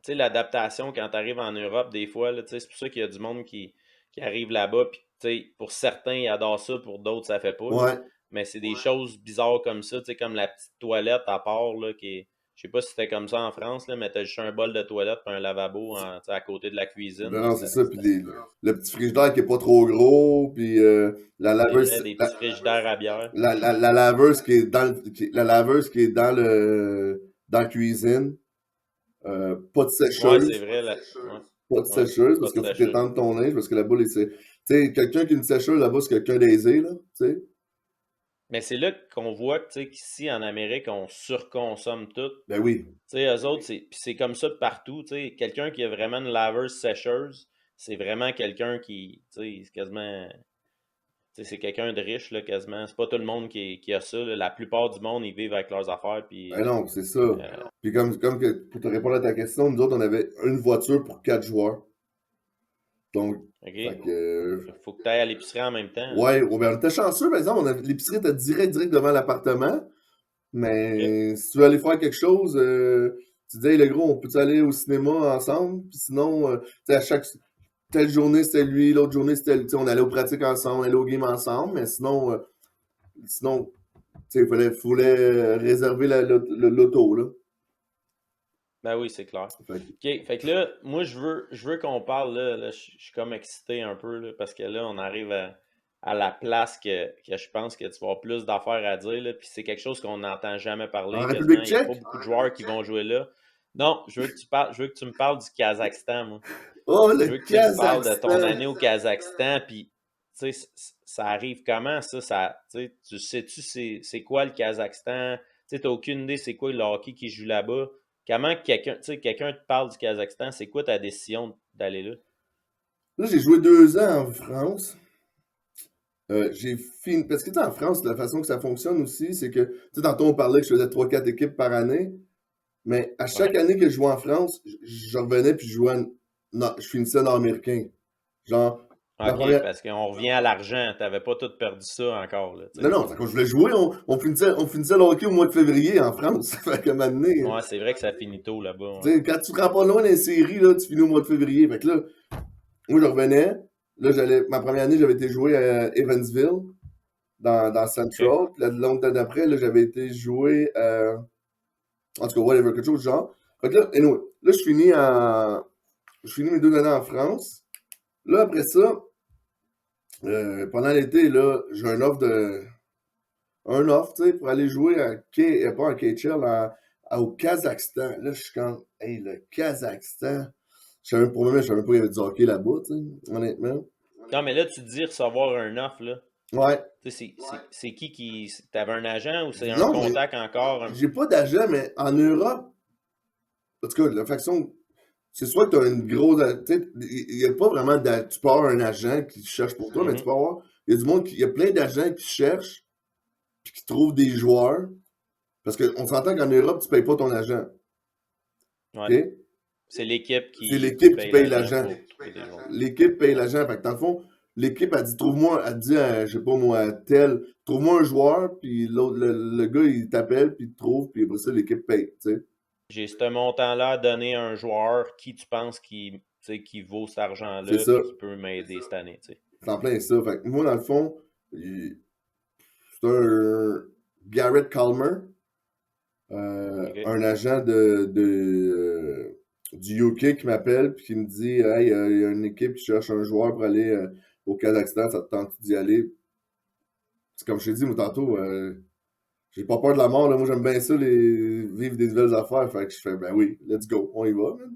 sais, l'adaptation quand tu arrives en Europe, des fois, là, tu sais, c'est pour ça qu'il y a du monde qui arrive là-bas, puis tu sais, pour certains, ils adorent ça, pour d'autres, ça fait pas, là. ouais. Mais c'est des choses bizarres comme ça, tu sais, comme la petite toilette à part, là, je sais pas si c'était comme ça en France, là, mais t'as juste un bol de toilette puis un lavabo tu sais, à côté de la cuisine, Ben là, non, c'est ça. Puis le petit frigidaire qui est pas trop gros, puis la c'est vrai, laveuse, des petits frigidaires à bière. la laveuse qui est la laveuse qui est dans la cuisine. Pas de Ouais, c'est sécheuse. vrai, ouais, Pas de ouais, sécheuse pas parce de qu'il faut sécheuse. t'étendre ton linge parce que là-bas, tu sais, quelqu'un qui a une sécheuse là-bas, c'est quelqu'un d'aisé, là, tu sais. Mais c'est là qu'on voit, tu sais, qu'ici, en Amérique, on surconsomme tout. Ben oui. Tu sais, eux autres, puis c'est comme ça de partout. Tu sais, quelqu'un qui a vraiment une laveuse sécheuse, c'est vraiment quelqu'un qui, tu sais, c'est quasiment, tu sais, c'est quelqu'un de riche, là, quasiment. C'est pas tout le monde qui a ça, là. La plupart du monde, ils vivent avec leurs affaires, Ben puis, non, c'est ça. euh, Puis comme que, pour te répondre à ta question, nous autres, on avait une voiture pour 4 joueurs. Donc, fait OK? que, Faut que tu ailles à l'épicerie en même temps, hein. ouais, ben, on était chanceux, par exemple, l'épicerie était direct devant l'appartement. OK? Mais si tu veux aller faire quelque chose, tu dis, hey, le gros, on peut aller au cinéma ensemble? Puis sinon, tu sais, à chaque telle journée, c'était lui, l'autre journée, c'était, tu sais, on allait aux pratiques ensemble, on allait au game ensemble, mais sinon, tu sais, il fallait réserver l'auto, là. Ben oui, c'est clair. Fait que, OK. Fait que là, moi, je veux qu'on parle, là, je suis comme excité un peu, là, parce que là, on arrive à la place que je pense que tu vas avoir plus d'affaires à dire, là, puis c'est quelque chose qu'on n'entend jamais en parler quasiment. République Il n'y a pas tchèque? beaucoup de joueurs qui vont jouer là. Non, je veux que tu me parles du Kazakhstan, moi. Oh, le Je veux que tu me parles de ton Kazakhstan! année au Kazakhstan, puis, tu sais, ça arrive comment, ça? Tu sais, tu sais-tu c'est quoi le Kazakhstan? Tu sais, t'as aucune idée c'est quoi le hockey qui joue là-bas? Comment quelqu'un te parle du Kazakhstan? C'est quoi ta décision d'aller là? Là, j'ai joué 2 ans en France. J'ai fini. Parce que, tu sais, en France, la façon que ça fonctionne aussi, c'est que, tu sais, tantôt, on parlait que je faisais 3-4 équipes par année. Mais à chaque Ouais. année que je jouais en France, je revenais puis je jouais. Non, je finissais nord-américain. Genre, ma OK, première. parce qu'on revient à l'argent. T'avais pas tout perdu ça encore, là, tu Non, sais. non, c'est quand je voulais jouer, on finissait le hockey au mois de février en France. Fait que maintenant, Ouais, c'est vrai que ça finit tôt là-bas, tu ouais. sais, quand tu te rends pas loin des séries, là, tu finis au mois de février. Fait que là, moi, je revenais. Là, ma première année, j'avais été jouer à Evansville, dans OK. Central. Puis là, longtemps d'après, là, j'avais été jouer, en tout cas, whatever, quelque chose du genre. Fait que là, anyway, là, je finis mes 2 années en France. Là, après ça, pendant l'été, là, j'ai un offre, tu sais, pour aller jouer pas en KHL, au Kazakhstan. Là, je suis comme, hey, le Kazakhstan. Pour moi, je savais même pas qu'il y avait du hockey là-bas, tu sais, honnêtement. Non, mais là, tu te dis recevoir un offre, là. Ouais. Tu sais, c'est qui. T'avais un agent ou c'est un Non, mais contact encore? j'ai pas d'agent, mais en Europe, en tout cas, la façon, c'est soit que tu as une grosse. Tu sais, il n'y a pas vraiment. Tu peux avoir un agent qui cherche pour toi, mais tu Mhm. peux avoir. Il y a du monde il y a plein d'agents qui cherchent puis qui trouvent des joueurs. Parce qu'on s'entend qu'en Europe, tu payes pas ton agent. Ouais. OK? C'est l'équipe C'est qui l'équipe qui paye paye l'agent l'agent. pour trouver des joueurs. L'équipe paye l'agent. Fait que dans le fond, l'équipe a dit trouve-moi, elle dit je sais pas moi, trouve-moi un joueur, puis l'autre, le gars, il t'appelle, puis il te trouve, puis après ça, l'équipe paye. Tu sais. J'ai ce montant-là à donner à un joueur qui tu penses tu sais, qui vaut cet C'est argent-là ça. puis qui peut m'aider cette année, tu sais. C'est en plein ça. Fait que moi, dans le fond, c'est un Garrett Calmer, OK. un agent du UK qui m'appelle puis qui me dit hey, il y a une équipe qui cherche un joueur pour aller au Kazakhstan, ça te tente d'y aller? C'est comme je t'ai dit, moi, tantôt, j'ai pas peur de la mort, là. Moi, j'aime bien ça, vivre des nouvelles affaires. Fait que je fais, ben oui, let's go, on y va, man.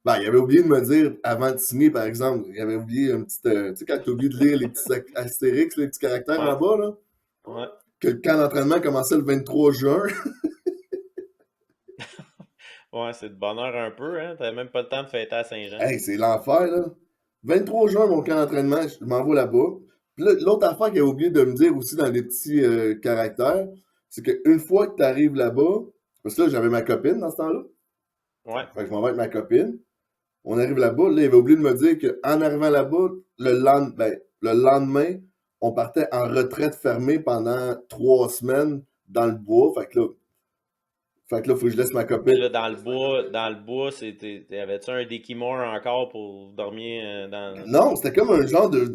Ben, il avait oublié de me dire, avant de signer, par exemple, il avait oublié un petit. Tu sais, quand t'as oublié de lire les petits astérix, les petits caractères Ouais. en bas, là, Ouais. que le camp d'entraînement commençait le 23 juin. Ouais, c'est de bonheur un peu, hein. T'avais même pas le temps de fêter à Saint-Jean. Hey, c'est l'enfer, là. 23 juin, mon camp d'entraînement, je m'envoie là-bas. Puis là, l'autre affaire qu'il a oublié de me dire aussi dans les petits caractères, c'est qu'une fois que tu arrives là-bas, parce que là, j'avais ma copine dans ce temps-là. Ouais. Fait que je m'en vais avec ma copine. On arrive là-bas. Là, il avait oublié de me dire qu'en arrivant là-bas, le lendemain, on partait en retraite fermée pendant 3 semaines dans le bois. Fait que là, faut que je laisse ma Mais copine. là, dans le bois, avais-tu un déquimor encore pour dormir dans. Non, c'était comme un genre de.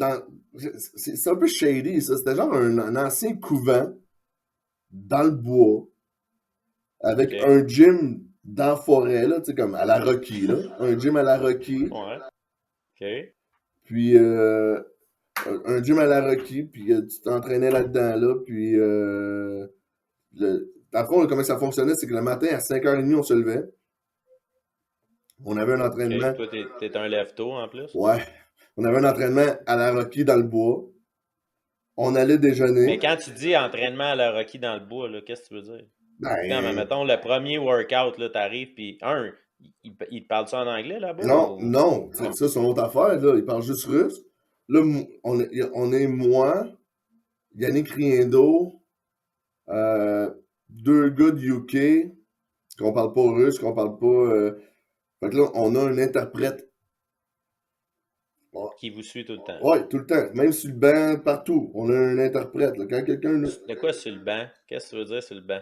C'est un peu shady, ça. C'était genre un ancien couvent dans le bois avec OK. un gym dans la forêt, là, tu sais, comme à la Rocky, là. Un gym à la Rocky. Ouais. OK. Puis un gym à la Rocky, puis tu t'entraînais là-dedans, là, puis dans le fond, comment ça fonctionnait, c'est que le matin, à 5h30, on se levait. On avait un entraînement. OK. Toi, t'es un lève-tôt en plus. Ouais. On avait un entraînement à la Rocky dans le bois. On allait déjeuner. Mais quand tu dis entraînement à la Rocky dans le bois, là, qu'est-ce que tu veux dire? Non, mais Ben, mettons, le premier workout, là, t'arrives, puis il te parle ça en anglais là-bas non, ou. non. Non? Ça, c'est une autre affaire, là. Il parle juste russe. Là, on est moi, Yannick Riendo, euh, 2 gars du UK, qu'on parle pas russe, qu'on parle pas. Fait que là, on a un interprète. Ouais, Qui vous suit tout le temps. ouais, tout le temps. Même sur le banc, partout. On a un interprète. Là. Quand quelqu'un. Tu De quoi sur le banc? Qu'est-ce que tu veux dire sur le banc?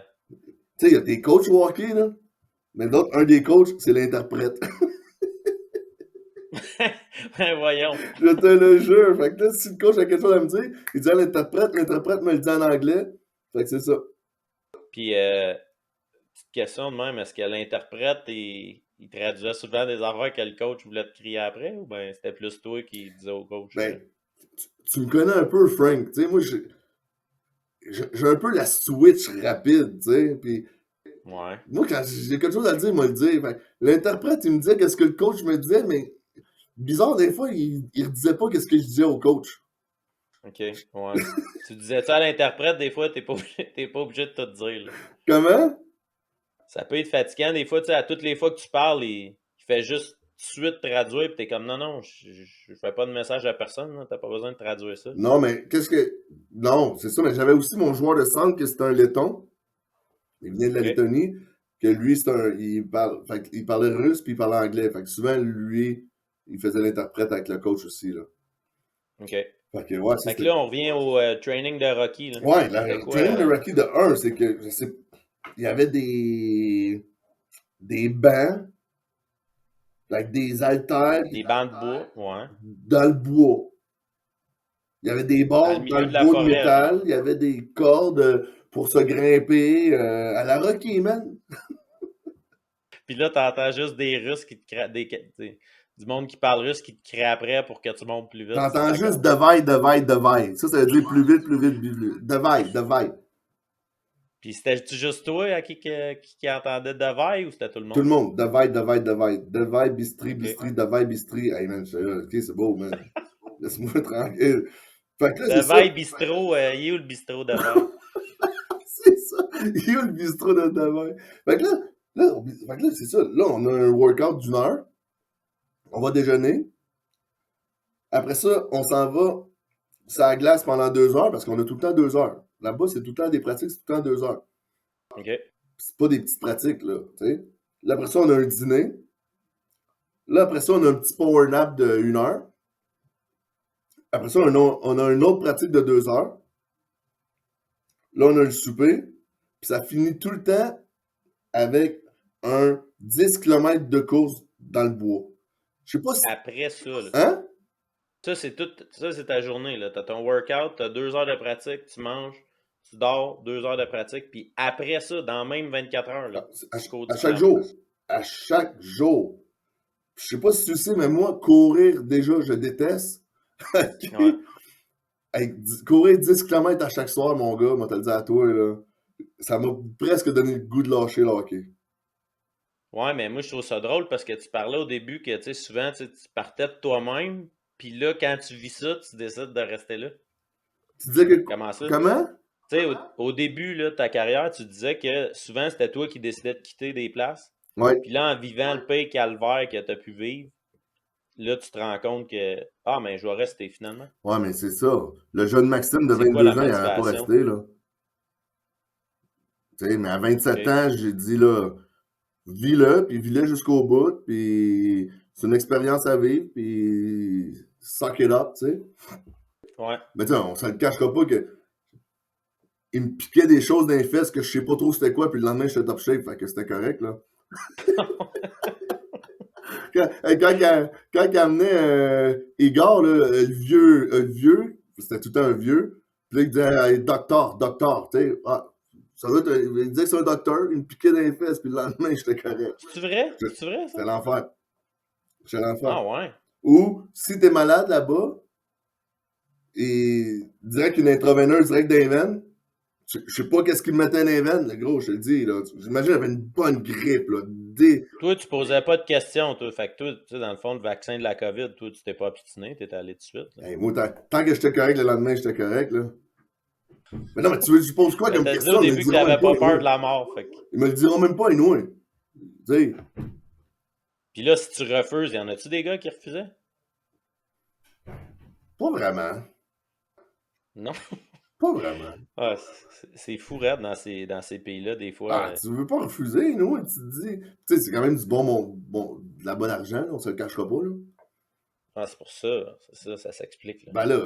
sais, il y a des coachs au hockey, là. Mais d'autres, un des coachs, c'est l'interprète. Ben voyons. Je te le jure. Fait que là, si le coach a quelque chose à me dire, il dit à l'interprète me le dit en anglais. Fait que c'est ça. Puis, petite question de même, est-ce que l'interprète, il traduisait souvent des affaires que le coach voulait te crier après, ou ben c'était plus toi qui disais au coach? Ben, tu me connais un peu, Frank. Tu sais, moi, j'ai un peu la switch rapide, tu sais. Puis Ouais. moi, quand j'ai quelque chose à dire, il m'a le dire. Fait que l'interprète, il me disait qu'est-ce que le coach me disait, mais bizarre, des fois, il redisait pas qu'est-ce que je disais au coach. OK. Ouais. Tu disais ça à l'interprète, des fois, t'es pas obligé de tout dire, là. Comment? Ça peut être fatigant, des fois, tu sais, à toutes les fois que tu parles, il fait juste tout de suite traduire, puis t'es comme, non, je fais pas de message à personne, t'as pas besoin de traduire ça. Non, mais Non, c'est ça, mais j'avais aussi mon joueur de centre, que c'était un Letton. Il venait de la OK. Lettonie, que lui, il parlait russe, puis il parlait anglais. Fait que souvent, lui, il faisait l'interprète avec le coach aussi, là. OK. Fait que, ouais, ça, Fait que là, on revient au training de Rocky, là. Ouais, C'était le quoi? training de Rocky de 1, c'est que, je sais, il y avait des bancs, avec des haltères Des bancs de bois, ouais. dans le bois. Il y avait des Dans le barres dans milieu le de la bois de forêt, genre. métal. Il y avait des cordes pour se grimper à la Rocky, man. Puis là, t'entends juste des Russes qui te du monde qui parle russe qui te crie après pour que tu montes plus vite. T'entends Ça juste compte. devai. Ça veut dire plus vite, plus vite, plus vite. Devai. Puis c'était-tu juste toi à qui entendait de veille ou c'était tout le Tout le monde? monde, devai. Devai, bistri, OK. devai, bistri. Hey, man, ok, c'est beau, man. Laisse-moi tranquille. Fait que là, De c'est ça. veille bistrot, il est où le bistrot de veille? C'est ça. Il y a le bistrot de devin. Fait que fait que là, c'est ça. Là, on a un workout d'une heure. On va déjeuner. Après ça, on s'en va sur la glace pendant 2 heures parce qu'on a tout le temps 2 heures. Là-bas, c'est tout le temps des pratiques, c'est tout le temps 2 heures. OK. C'est pas des petites pratiques, là. Tu sais. Là, après ça, on a un dîner. Là, après ça, on a un petit power nap de 1 heure. Après ça, on a une autre pratique de 2 heures. Là, on a le souper. Puis ça finit tout le temps avec un 10 km de course dans le bois. Je sais pas si. Après ça, là. Hein? Ça, c'est ta journée, là. T'as ton workout, t'as 2 heures de pratique, tu manges, tu dors, 2 heures de pratique, puis après ça, dans même 24 heures, là, jusqu'au À chaque 10 jour. À chaque jour. Je sais pas si tu sais, mais moi, courir, déjà, je déteste. Ouais. Hey, courir 10 km à chaque soir, mon gars, moi, te le dire à toi, là. Ça m'a presque donné le goût de lâcher le hockey. Ouais, mais moi, je trouve ça drôle parce que tu parlais au début que, tu sais, souvent, tu partais de toi-même, puis là, quand tu vis ça, tu décides de rester là. Tu disais que. Comment ça? Comment? Tu sais, au début là, de ta carrière, tu disais que souvent, c'était toi qui décidais de quitter des places. Ouais. Puis là, en vivant le pays calvaire que tu as pu vivre, là, tu te rends compte que, ah, mais je vais rester finalement. Ouais, mais c'est ça. Le jeune Maxime de C'est quoi la 22 ans, il n'aurait pas motivation? resté, là. Tu sais, mais à 27 OK. ans, j'ai dit, là, vis-le, puis vis-le jusqu'au bout, puis c'est une expérience à vivre, puis suck it up, tu sais. Ouais. Mais tu sais, on se le cachera pas que il me piquait des choses dans les fesses que je sais pas trop c'était quoi, puis le lendemain, j'étais top shape, fait que c'était correct, là. Quand il amenait Igor, là, le vieux, c'était tout le temps un vieux, puis là, il disait hey, docteur, tu sais, ah, il disait que c'est un docteur, il me piquait dans les fesses, puis le lendemain, j'étais correct. C'est vrai? C'est vrai, ça? C'était l'enfer. C'était l'enfer. Ah ouais. Ou, si t'es malade là-bas, et direct une intraveineuse, direct dans les veines, je sais pas qu'est-ce qu'il me mettait dans les veines, le gros, je te le dis, là. J'imagine j'avais une bonne grippe, là. Toi, tu posais pas de questions, toi. Fait que toi, tu sais, dans le fond, le vaccin de la COVID, toi, tu t'es pas obstiné, t'es allé tout de suite. Hey, moi, tant que j'étais correct, le lendemain, j'étais correct, là. Mais non, mais tu veux que je pose quoi Ben, comme t'as dit question? au Ils me le début que diront même t'avais pas, pas peur nous. de la mort. Fait que... Ils me le diront même pas, nous. Tu sais, Puis là, si tu refuses, y en a-tu des gars qui refusaient? pas vraiment. Non. Pas vraiment. Ah, c'est fou raide dans ces pays-là, des fois. Ah, tu veux pas refuser, nous? Tu te dis. Tu sais, c'est quand même du de la bonne argent, là, on se le cachera pas, là. Ah, c'est pour ça. C'est ça, ça s'explique. Là. Ben là,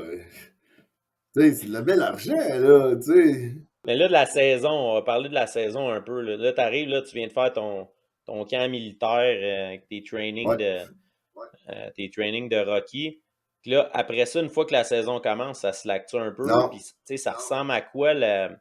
tu sais, c'est de la belle argent, là, tu sais. Mais là, de la saison, on va parler de la saison un peu. Là, t'arrives, là, tu viens de faire ton camp militaire avec tes trainings Ouais. tes trainings de Rocky. Puis là, après ça, une fois que la saison commence, ça se lactue un peu. Non. Puis, tu sais, ça ressemble à quoi la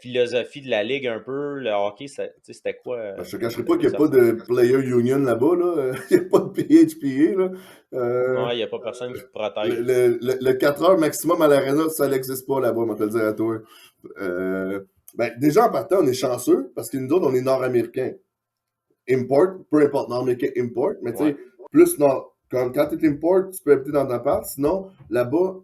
philosophie de la ligue un peu? Le hockey, c'était quoi? Ben, je te cacherai pas qu'il n'y a pas de player union là-bas, là. Il n'y a pas de PHPA, là. Ouais, il n'y a pas personne qui te protège. Le 4 heures maximum à l'arena, ça n'existe pas là-bas, on va te le dire à toi. Ben, déjà, en partant, on est chanceux parce que nous autres, on est nord-américains. Import, peu importe, nord-américain, import, mais tu sais, plus nord. Quand tu es import, tu peux habiter dans ta part. Sinon, là-bas,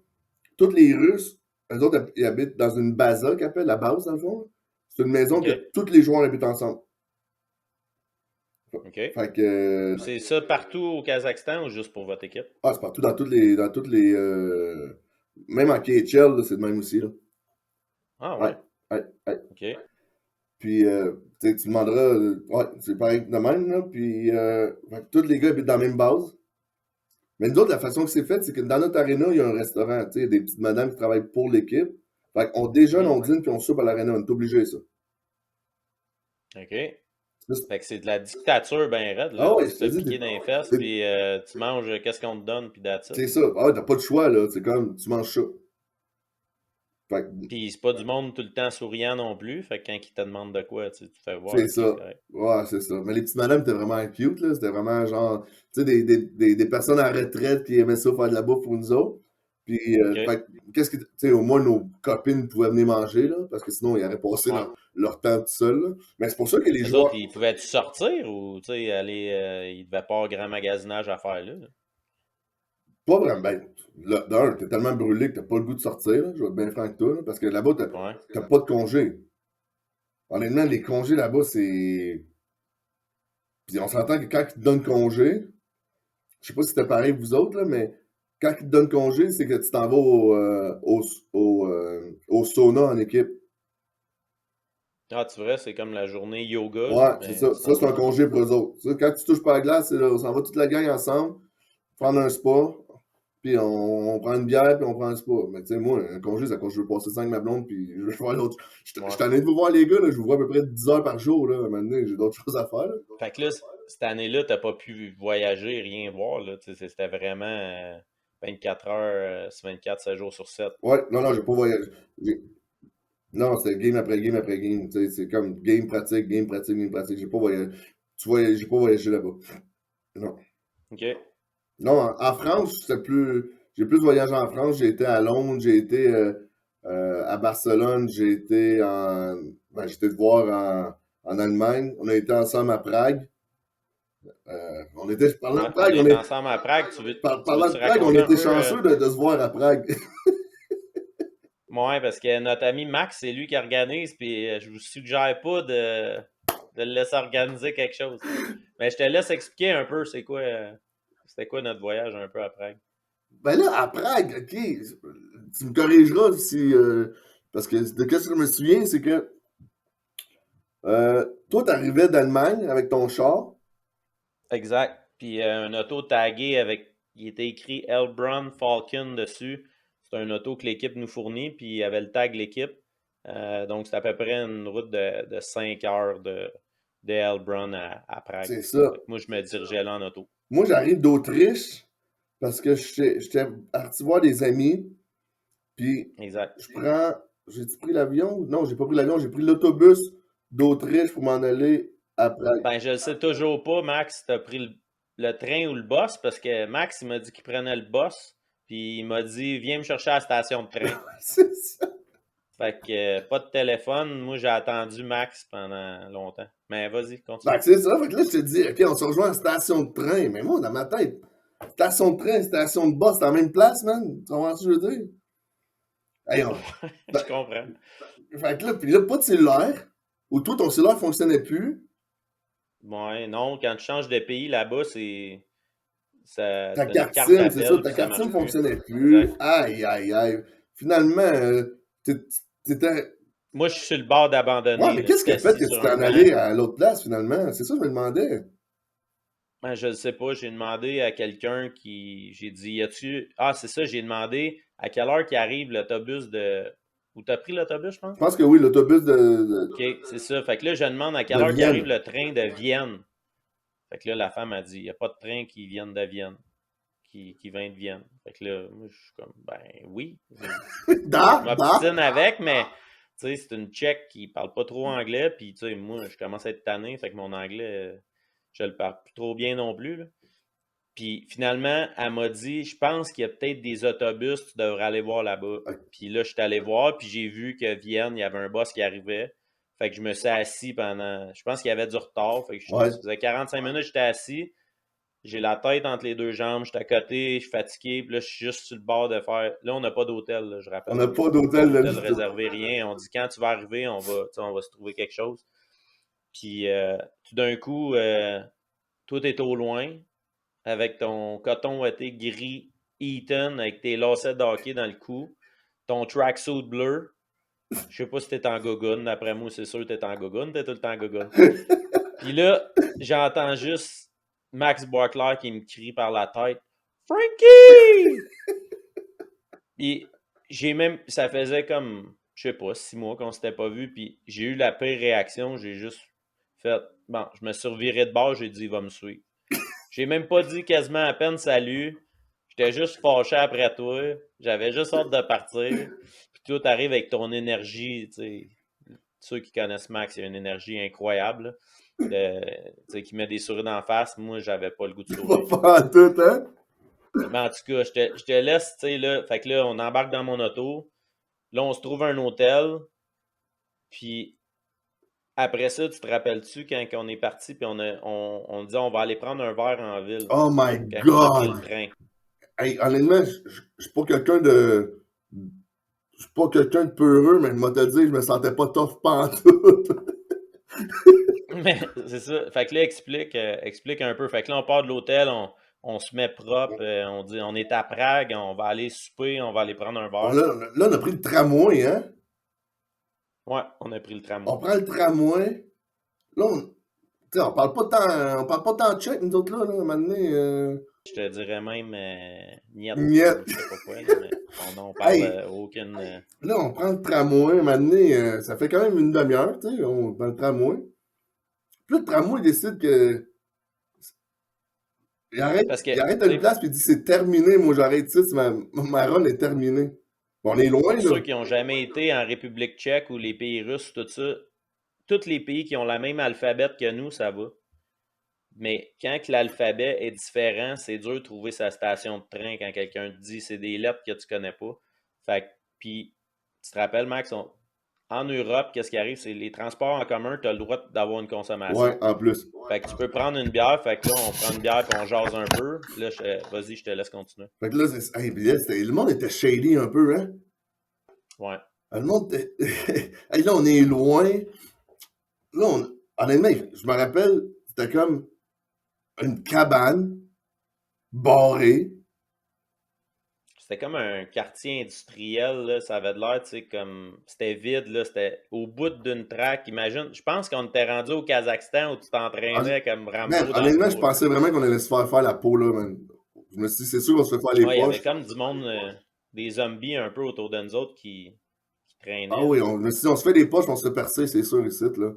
tous les Russes, eux autres, ils habitent dans une baza qu'ils appellent la base, dans le fond. C'est une maison que tous les joueurs habitent ensemble. OK. Fait que, C'est ça partout au Kazakhstan ou juste pour votre équipe? c'est partout dans toutes les, même en KHL, là, c'est le même aussi, là. Ah Ouais, ouais, ouais, ouais. OK. Puis, tu sais, tu demanderas, ouais, c'est pareil de même, là. Puis, fait que tous les gars habitent dans la même base. Mais nous autres, la façon que c'est fait, c'est que dans notre aréna, il y a un restaurant, tu sais, il y a des petites madames qui travaillent pour l'équipe. Fait qu'on déjeune, Mhm. on dîne, puis on soupe à l'aréna. On est obligé, ça. OK. Fait que c'est de la dictature ben raide, là. Ah Tu ouais, te je te fais dis, piquer dans les fesses, puis tu manges qu'est-ce qu'on te donne, puis that's it. c'est ça. Ah, t'as pas de choix, là. C'est comme, tu manges ça. Fait que, Puis c'est pas du monde tout le temps souriant non plus, fait que quand ils te demandent de quoi, tu te fais voir, c'est OK, c'est ça. correct. Ouais, c'est ça. Mais les petites madames étaient vraiment cute, là. C'était vraiment genre, tu sais, des personnes en retraite qui aimaient ça faire de la bouffe pour nous autres. Puis, OK. fait que, qu'est-ce que, tu sais, au moins nos copines pouvaient venir manger, là, parce que sinon, ils auraient passé Ouais. leur temps tout seuls, là. Mais c'est pour ça que les Eux autres, joueurs, ils pouvaient-tu sortir ou, tu sais, aller, ils devaient pas avoir grand magasinage à faire là? pas vraiment, ben, là, d'un, t'es tellement brûlé que t'as pas le goût de sortir, là, je vais être bien franc avec toi, là, parce que là-bas, Ouais. t'as pas de congé. Honnêtement, les congés là-bas, c'est. Puis on s'entend que quand ils te donnent congé, je sais pas si c'était pareil vous autres, là, mais quand ils te donnent congé, c'est que tu t'en vas au sauna en équipe. Ah, tu vois, c'est comme la journée yoga, là, Ouais, c'est mais ça. tu Ça, t'en c'est un vas. congé pour eux autres. Ça, quand tu touches pas à la glace, c'est là, on s'en va toute la gang ensemble, prendre un spa, puis on prend une bière, puis on prend un spa. Mais tu sais, moi, un congé, c'est quand je veux passer 5 ma blonde, puis je veux voir l'autre. Je Ouais. t'en ai de vous voir les gars, là, je vous vois à peu près 10 heures par jour, là. À un moment donné, j'ai d'autres choses à faire, là. Fait que là, cette année-là, t'as pas pu voyager, rien voir, là. Tu sais, c'était vraiment 24 heures sur 24, 7 jours sur 7. Ouais, non, non, j'ai pas voyagé. Non, c'était game après game après game. Tu sais, c'est comme game pratique, game pratique, game pratique. J'ai pas voyagé. J'ai pas voyagé là-bas. Non. OK. Non, en France, j'ai plus voyagé en France. J'ai été à Londres, j'ai été à Barcelone, j'étais de voir en Allemagne. On a été ensemble à Prague. Parlant Ouais, de on Prague, est ensemble à Prague. Tu parlant veux-tu de Prague, on raconter un était peu? chanceux de se voir à Prague. Ouais, parce que notre ami Max, c'est lui qui organise, puis je vous suggère pas de le laisser organiser quelque chose. Mais je te laisse expliquer un peu c'était quoi notre voyage un peu à Prague. Ben là, à Prague, ok, tu me corrigeras si. Parce que de ce que je me souviens, c'est que toi, t'arrivais d'Allemagne avec ton char. Exact. Puis un auto tagué avec, il était écrit Elbron Falcon dessus. C'est un auto que l'équipe nous fournit, puis il y avait le tag l'équipe. Donc c'est à peu près une route de 5 heures de Elbron à Prague. C'est ça. Fait que moi, je me dirigeais là en auto. Moi, j'arrive d'Autriche parce que j'étais parti voir des amis. Puis Exact. je prends. J'ai-tu pris l'avion? Non, j'ai pas pris l'avion. J'ai pris l'autobus d'Autriche pour m'en aller à Prague. Ben, je le sais toujours pas, Max, si t'as pris le train ou le bus, parce que Max, il m'a dit qu'il prenait le bus, puis il m'a dit, viens me chercher à la station de train. C'est ça. Fait que pas de téléphone. Moi, j'ai attendu Max pendant longtemps. Mais vas-y, Ben, continue. c'est ça. Fait que là, je te dis, OK, on se rejoint à la station de train. Mais moi, dans ma tête, station de train, station de bus, c'est la même place, man. Tu comprends ce que je veux dire? Hey, Je ben, comprends. fait que là, puis là, pas de cellulaire. Ou toi, ton cellulaire fonctionnait plus. Ouais, non, quand tu changes de pays là-bas, Ta t'as une carte carte SIM, c'est ça, d'appel, ta puis ça carte SIM marche plus. fonctionnait plus. Exact. Aïe, aïe, aïe. Finalement, t'étais. Moi, je suis sur le bord Ouais, d'abandonner, mais là. qu'est-ce J'étais qui a fait assis que tu sur un t'en banc. allais à l'autre place, finalement? C'est ça que je me demandais. Ben, je ne sais pas. J'ai demandé à quelqu'un qui. J'ai dit, y a-tu. Ah, c'est ça, j'ai demandé à quelle heure qu'il arrive l'autobus de. Où t'as pris l'autobus, je pense? Je pense que oui, l'autobus OK, c'est ça. Fait que là, je demande à de quelle heure qu'il arrive Vienne. le train de Vienne. Fait que là, la femme a dit, il n'y a pas de train qui vienne de Vienne, qui vient de Vienne. Fait que là, moi, je suis comme, ben oui. Je Da, da. m'obstine avec, mais tu sais, c'est une Tchèque qui parle pas trop anglais. Puis, tu sais, moi, je commence à être tanné. Fait que mon anglais, je le parle plus trop bien non plus, là. Puis finalement, elle m'a dit, je pense qu'il y a peut-être des autobus, tu devrais aller voir là-bas. Puis là, je suis allé voir, puis j'ai vu que Vienne, il y avait un bus qui arrivait. Fait que je me suis assis pendant. Je pense qu'il y avait du retard. Fait que Ouais. ça faisait 45 minutes, j'étais assis. J'ai la tête entre les deux jambes, j'étais à côté, je suis fatigué, puis là, je suis juste sur le bord de faire. Là, on n'a pas d'hôtel, là, je On rappelle. n'a Là. pas On n'a pas d'hôtel d'hôtel de. réservé, rien. On dit quand tu vas arriver, on va se trouver quelque chose. Puis tout d'un coup, toi, t'es au loin, avec ton coton ouaté gris Eaton, avec tes lacets de hockey dans le cou, ton tracksuit bleu. Je sais pas si t'es en gogoune. D'après moi, c'est sûr que t'es en gogoune. T'es tout le temps en gogoune. Puis là, j'entends juste Max Barclay qui me crie par la tête Frankie! Puis j'ai même. Ça faisait comme, je sais pas, 6 mois qu'on s'était pas vu. Puis j'ai eu la pire réaction. J'ai juste fait. Bon, je me suis reviré de bord. J'ai dit, il va me suivre. J'ai même pas dit quasiment à peine salut. J'étais juste fâché après toi. J'avais juste hâte de partir. Puis tout arrive avec ton énergie. Tu sais. Ceux qui connaissent Max, il a une énergie incroyable. Tu sais, qui met des sourires d'en face. Moi, j'avais pas le goût de sourire. Pas en tout, hein? Mais en tout cas, je te laisse, tu sais, là. Fait que là, on embarque dans mon auto. Là, on se trouve un hôtel. Puis après ça, tu te rappelles-tu quand on est parti, puis on dit on va aller prendre un verre en ville Oh my quand on a pris le God! train. Hey, honnêtement, je suis pas quelqu'un de. Je suis pas quelqu'un de peureux, mais moi te dire, je me sentais pas tough pantoute. Mais c'est ça. Fait que là, explique un peu. Fait que là, on part de l'hôtel, on se met propre, on dit on est à Prague, on va aller souper, on va aller prendre un verre. Là, on a pris le tramway, hein? Ouais, on a pris le On tramway. prend le tramway. Là, on parle pas tant, on parle pas tant de tchèque, nous autres, là, à un moment donné, Je te dirais même niet, niet. ou je sais pas quoi, là, mais on parle Hey, aucune. là, on prend le tramway, un moment donné, ça fait quand même une demi-heure, tu sais, on dans le tramway. Puis là, le tramway décide que. Parce que, Il arrête à tu une sais, place, puis il dit c'est terminé, moi j'arrête ici, ma run est terminée. Bon, on est loin, pour là. ceux qui n'ont jamais été en République tchèque ou les pays russes, tout ça, tous les pays qui ont la même alphabet que nous, ça va. Mais quand l'alphabet est différent, c'est dur de trouver sa station de train quand quelqu'un te dit c'est des lettres que tu connais pas. Fait que, puis, tu te rappelles, Max, en Europe, qu'est-ce qui arrive? C'est les transports en commun, tu as le droit d'avoir une consommation. Ouais, en plus. Fait que tu peux prendre une bière, fait que là, on prend une bière et on jase un peu. Là, vas-y, je te laisse continuer. Fait que là, hey, puis là, le monde était shady un peu, hein? Ouais. Le monde était. Hey, là, on est loin. Là, honnêtement, je me rappelle, c'était comme une cabane barrée. C'était comme un quartier industriel, là. Ça avait de l'air, tu sais, comme. C'était vide, là. C'était au bout d'une traque. Imagine, je pense qu'on était rendu au Kazakhstan où tu Hon- t'entraînais comme Man, Rambo dans le honnêtement, je bois, là. pensais vraiment qu'on allait se faire la peau, là, man. Je me suis dit, c'est sûr qu'on se fait faire les Ouais, il y avait poches. comme du monde, des zombies un peu autour de nous autres qui Ah traînaient, oui, là. je me suis dit, on se fait des poches, on se fait percer, c'est sûr, ici, là.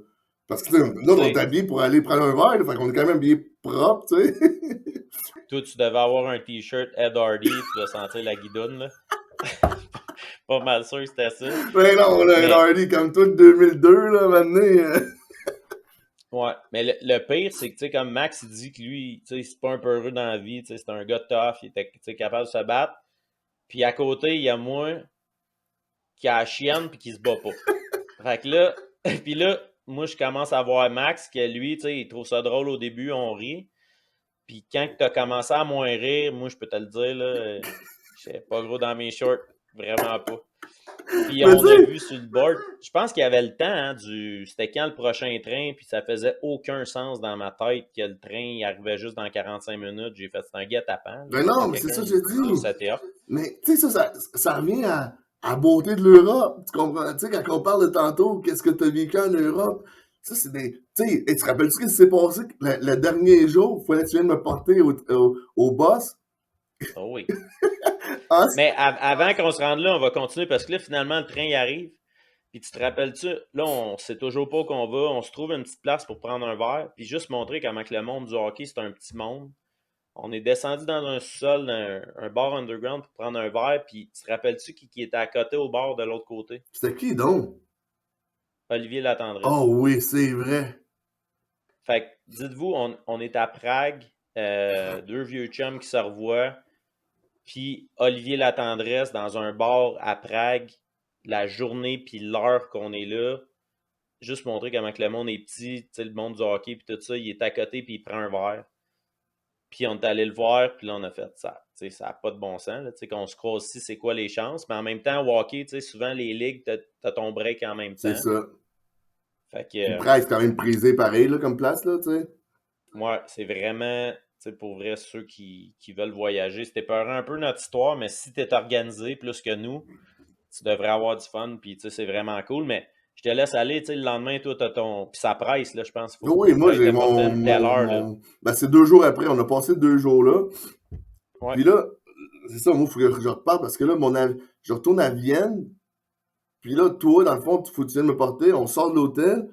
Parce que, là, Tu on est sais, habillés pour aller prendre un verre, là, fait qu'on est quand même habillés propres, tu sais. toi, tu devais avoir un t-shirt Ed Hardy, tu devais sentir la guidoune, là. Pas mal sûr que c'était ça. Mais non, là, Mais, Hardy, comme tout 2002, là, maintenant. ouais. Mais le pire, c'est que, tu sais, comme Max, il dit que lui, tu sais, c'est pas un peu heureux dans la vie, tu sais, c'est un gars tough, il était, tu sais, capable de se battre. Puis à côté, il y a moi qui a la chienne puis qui se bat pas. Fait que là, puis là, moi, je commence à voir Max que lui, tu sais, il trouve ça drôle au début, on rit. Puis quand tu as commencé à moins rire, moi, je peux te le dire, là, j'étais pas gros dans mes shorts. Vraiment pas. Puis Mais tu on a sais, vu sur le board, je pense qu'il y avait le temps, hein, c'était quand le prochain train, puis ça faisait aucun sens dans ma tête que le train il arrivait juste dans 45 minutes. J'ai fait, c'est un guet-apens, là. ben C'est non, pas mais c'est quelqu'un ça que je qui dis. s'était up. Mais, tu sais, ça revient à la beauté de l'Europe. Tu comprends? Tu sais, quand on parle de tantôt, qu'est-ce que tu as vécu en Europe? Ça, c'est des. Tu sais, et tu te rappelles-tu ce qui s'est passé le dernier jour? Il fallait que tu viennes me porter au boss. Oh oui. Ah, Mais avant qu'on se rende là, on va continuer parce que là, finalement, le train y arrive. Puis tu te rappelles-tu, là, on sait toujours pas où qu'on va. On se trouve une petite place pour prendre un verre. Puis juste montrer comment que le monde du hockey, c'est un petit monde. On est descendu dans un sous-sol, un bar underground pour prendre un verre. Puis tu te rappelles-tu qui était à côté au bar de l'autre côté? c'était qui donc? Olivier Oh Latendresse. oui, c'est vrai. Fait que dites-vous, on est à Prague, deux vieux chums qui se revoient. Puis Olivier Latendresse dans un bar à Prague, la journée puis l'heure qu'on est là, juste montrer comment que le monde est petit, tu sais, le monde du hockey puis tout ça, il est à côté puis il prend un verre. Puis on est allé le voir, puis là on a fait ça. Tu sais, ça n'a pas de bon sens. Là, tu sais, qu'on se croise ici, c'est quoi les chances? Mais en même temps, au hockey, tu sais, souvent les ligues, t'as ton break en même C'est temps. ça. Fait Puis que, presque quand même prisé pareil, là, comme place, là, tu sais. Ouais, c'est vraiment, tu sais, pour vrai, ceux qui veulent voyager. C'était peurant un peu notre histoire, mais si t'es organisé plus que nous, tu devrais avoir du fun, puis tu sais, c'est vraiment cool. Mais je te laisse aller, tu sais, le lendemain, toi, t'as ton. Puis ça presse, là, je pense. Oui, moi, Fallait que j'ai t'apportes une telle heure, là. Ben, c'est 2 jours après. On a passé 2 jours là. Ouais. Puis là, c'est ça, moi, il faut que je reparte parce que là, je retourne à Vienne. Puis là, toi, dans le fond, faut que tu viennes me porter. On sort de l'hôtel.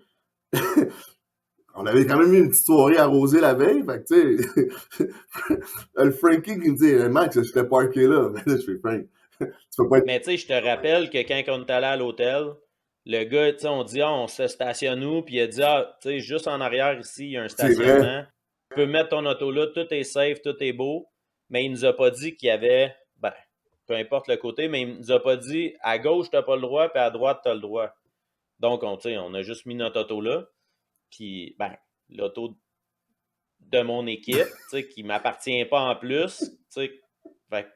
On avait quand même eu une petite soirée arrosée la veille. Fait que, tu sais, le Frankie qui me dit, Max, je t'ai parké là. Mais là, je fais Frank. Tu peux pas être. Mais tu sais, je te rappelle que quand on est allé à l'hôtel, le gars, tu sais, on dit, ah, on se stationne où? Puis il a dit, ah, tu sais, juste en arrière ici, il y a un C'est vrai. stationnement. Tu peux mettre ton auto là, tout est safe, tout est beau. Mais il nous a pas dit qu'il y avait, ben, peu importe le côté, mais il nous a pas dit, à gauche, t'as pas le droit, puis à droite, t'as le droit. Donc, tu sais, on a juste mis notre auto là. Puis, ben, l'auto de mon équipe, tu sais, qui m'appartient pas en plus, tu sais, fait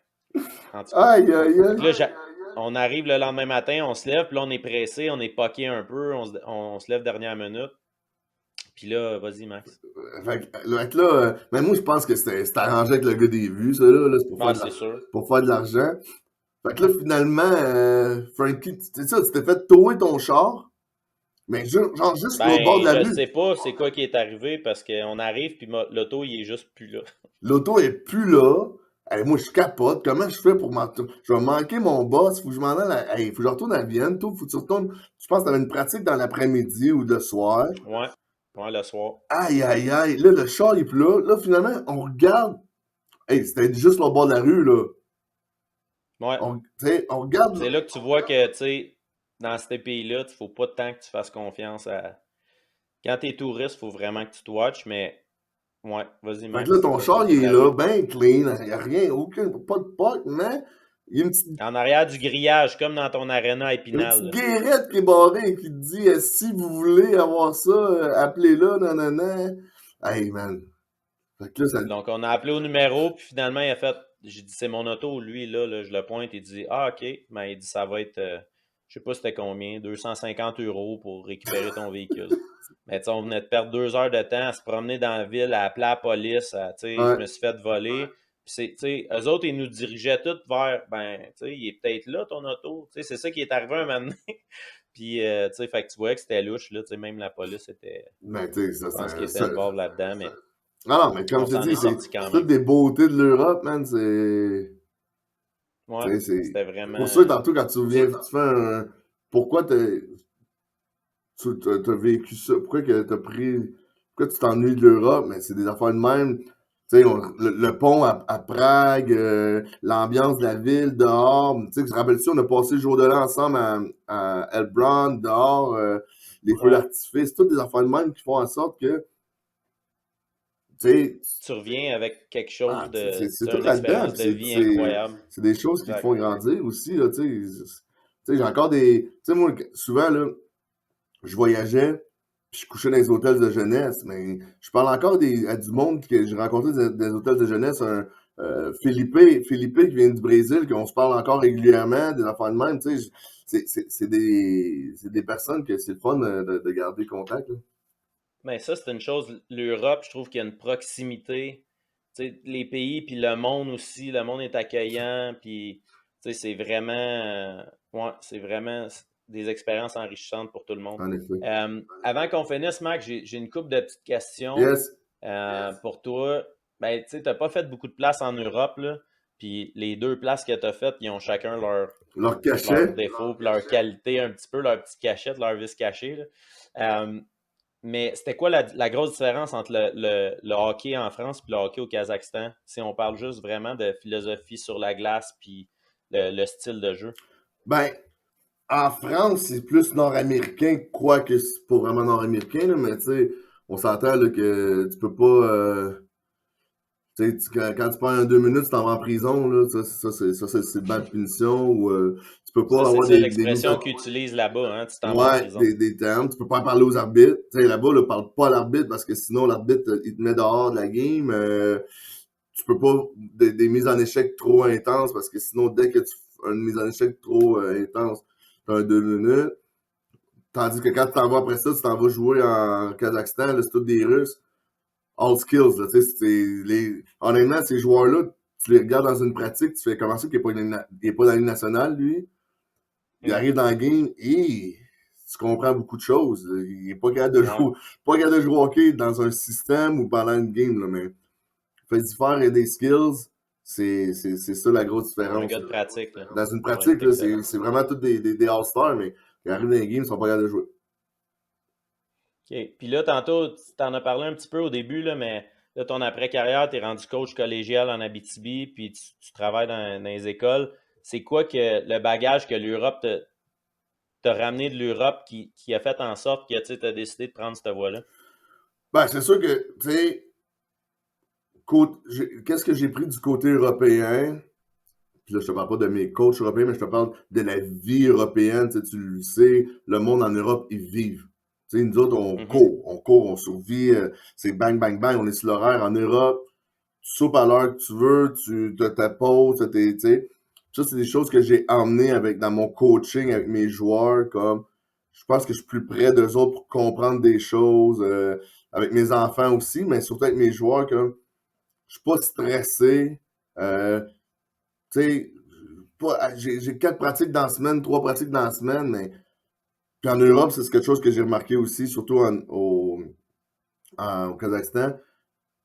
en tout cas. Aïe, aïe, Fait que aïe. là, on arrive le lendemain matin, on se lève, puis là, on est pressé, on est poqué un peu, on se lève dernière minute. Puis là, vas-y, Max. Fait que là, mais moi, je pense que c'était arrangé avec le gars des vues, ça, là. C'est Ah, c'est sûr. pour faire de l'argent. Fait que là, finalement, Frankie, c'est ça, tu t'es fait tower ton char, mais genre juste sur le bord de Ben, la je rue. sais pas c'est quoi qui est arrivé parce qu'on arrive, puis l'auto, il est juste plus là. L'auto est plus là. Hey, moi, je capote. Comment je fais pour je vais manquer mon boss. Faut que je m'en aille. Hey, faut que je retourne à Vienne. Toi, faut que tu retournes. Je pense que t'avais une pratique dans l'après-midi ou le soir. Ouais, ouais, le soir. Aïe, aïe, aïe. Là, le char est plus là. Là, finalement, on regarde. Hey, c'était juste au bord de la rue, là. Ouais. On regarde. C'est là que tu vois que, tu sais, dans ces pays-là, il faut pas tant que tu fasses confiance à. Quand t'es touriste, il faut vraiment que tu te watches, mais ouais, vas-y, Fait que là, Max, ton l'autre char, côté il de est la là, rue. ben clean. Il n'y a rien, pas de pote, mais il y a En arrière du grillage, comme dans ton aréna à une Épinal, petite là. guérette qui est barrée qui te dit si vous voulez avoir ça, appelez-là, nanana. Hey, man. Fait que là, ça. Donc, on a appelé au numéro, puis finalement, il a fait. J'ai dit, c'est mon auto, lui, là, je le pointe, il dit, ah, OK. Ben, il dit, ça va être, je sais pas c'était combien, 250 € pour récupérer ton véhicule. Mais tu sais, on venait de perdre 2 heures de temps à se promener dans la ville, à appeler la police, tu sais, je Ouais. me suis fait voler. Puis c'est, tu sais, eux autres, ils nous dirigeaient tous vers, ben, tu sais, il est peut-être là, ton auto. Tu sais, c'est ça qui est arrivé un moment donné. Puis, tu sais, fait que tu voyais que c'était louche, là, tu sais, même la police était, Ben, tu sais, je pense qu'il était involved là-dedans, mais Ah non, mais comme on je te s'en dis, est c'est sorti quand toutes même. des beautés de l'Europe, man. C'est. Tu Ouais, sais, c'est. c'était C'est pour ça, vraiment. tantôt, quand tu viens, tu fais un. Pourquoi t'as vécu ça? Pourquoi que t'as pris. Pourquoi tu t'ennuies de l'Europe? Mais c'est des affaires de même. Tu sais, le pont à Prague, l'ambiance de la ville dehors. Tu sais, je te rappelle-tu, on a passé le jour de l'an ensemble à Elbron, dehors, les feux Ouais. d'artifice, toutes des affaires de même qui font en sorte que, tu sais, Tu reviens avec quelque chose de. c'est Tu tout as une là-dedans. expérience Puis de vie incroyable. c'est des choses qui te Exact. font grandir aussi, là, tu sais. Tu sais, j'ai encore des. Tu sais, moi, souvent, là, je voyageais, puis je couchais dans les hôtels de jeunesse, mais je parle encore à du monde que j'ai rencontré des hôtels de jeunesse, Felipe qui vient du Brésil, qu'on se parle encore régulièrement, des affaires de même, tu sais, c'est des personnes que c'est le fun de garder contact, là. Mais ça, c'est une chose. L'Europe, je trouve qu'il y a une proximité. Tu sais, les pays, puis le monde aussi. Le monde est accueillant, puis tu sais, c'est vraiment. Ouais, c'est vraiment des expériences enrichissantes pour tout le monde. En effet. Avant qu'on finisse, Mac, j'ai une couple de petites questions Yes, pour toi. Ben, tu sais, t'as pas fait beaucoup de places en Europe, là. Puis les deux places que tu as faites, ils ont chacun leur leurs cachet. défauts, puis leur qualité un petit peu, leur petite cachette, leur vis caché, là. Mais c'était quoi la grosse différence entre le hockey en France et le hockey au Kazakhstan? Si on parle juste vraiment de philosophie sur la glace puis le style de jeu. Ben, en France, c'est plus nord-américain, quoique c'est pas vraiment nord-américain, là, mais tu sais, on s'entend là, que tu peux pas. Tu sais, quand tu perds 2 minutes, tu t'en vas en prison, là. C'est le banc de punition. Ou tu peux Ça, pas c'est avoir ça des mises l'expression en. qu'ils utilisent là-bas, hein? Tu t'en vas en Ouais, prison. des termes. Tu peux pas en parler aux arbitres. Tu sais, là-bas, là, parle pas à l'arbitre parce que sinon, l'arbitre, il te met dehors de la game. Tu peux pas des mises en échec trop intenses parce que sinon, dès que tu fais une mise en échec trop intense, t'as un 2 minutes. Tandis que quand tu t'en vas après ça, tu t'en vas jouer en Kazakhstan, là, c'est tous des Russes. all skills, là, tu sais, honnêtement, ces joueurs-là, tu les regardes dans une pratique, tu fais comment ça qu'il n'est pas dans la Ligue nationale, lui? Il arrive dans la game et tu comprends beaucoup de choses. Il n'est pas capable de jouer, pas capable de jouer au hockey dans un système ou pendant une game, là, mais fait faire et des skills, c'est ça la grosse différence. Un gars de pratique. Là. Dans une pratique, là, c'est vraiment tous des All-Stars, mais ils arrivent dans les games, ils sont pas capables de jouer. OK. Puis là, tantôt, tu t'en as parlé un petit peu au début, là, mais là, ton après-carrière, tu es rendu coach collégial en Abitibi, puis tu travailles dans les écoles. C'est quoi que le bagage que l'Europe t'a ramené de l'Europe qui a fait en sorte que tu as décidé de prendre cette voie-là? Ben, c'est sûr que, tu sais, qu'est-ce que j'ai pris du côté européen? Puis là, je te parle pas de mes coachs européens, mais je te parle de la vie européenne. Tu le sais, le monde en Europe, ils vivent. Tu sais, nous autres, on court, on survit. C'est bang, bang, bang, on est sur l'horaire. En Europe, tu soupes à l'heure que tu veux, tu as ta pause, tu sais. Ça, c'est des choses que j'ai emmenées dans mon coaching avec mes joueurs, comme je pense que je suis plus près d'eux autres pour comprendre des choses, avec mes enfants aussi, mais surtout avec mes joueurs, comme je suis pas stressé. Tu sais, j'ai 4 pratiques dans la semaine, 3 pratiques dans la semaine, mais puis en Europe, c'est quelque chose que j'ai remarqué aussi, surtout au Kazakhstan.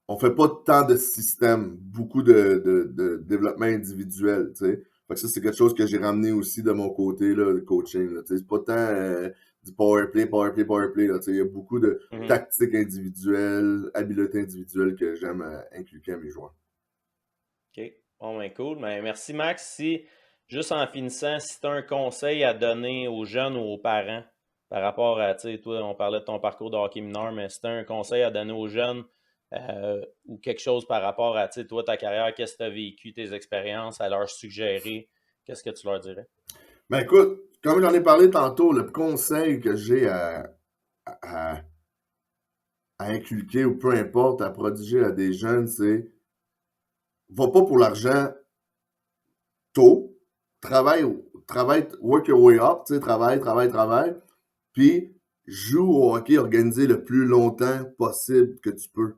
On fait pas tant de systèmes, beaucoup de développement individuel, tu sais. Fait que ça, c'est quelque chose que j'ai ramené aussi de mon côté, là, de coaching, là, tu sais. C'est pas tant du powerplay, là, tu sais. Il y a beaucoup de tactiques individuelles, habiletés individuelles que j'aime inculquer à mes joueurs. OK. Bon, ben cool. Ben, merci, Max. Juste en finissant, si tu as un conseil à donner aux jeunes ou aux parents par rapport à, tu sais, toi, on parlait de ton parcours de hockey mineur, mais si tu as un conseil à donner aux jeunes ou quelque chose par rapport à, tu sais, toi, ta carrière, qu'est-ce que tu as vécu, tes expériences, à leur suggérer, qu'est-ce que tu leur dirais? Ben écoute, comme j'en ai parlé tantôt, le conseil que j'ai à inculquer ou peu importe, à prodiguer à des jeunes, c'est va pas pour l'argent tôt, travaille, work your way up, tu sais, travaille, puis joue au hockey organisé le plus longtemps possible que tu peux.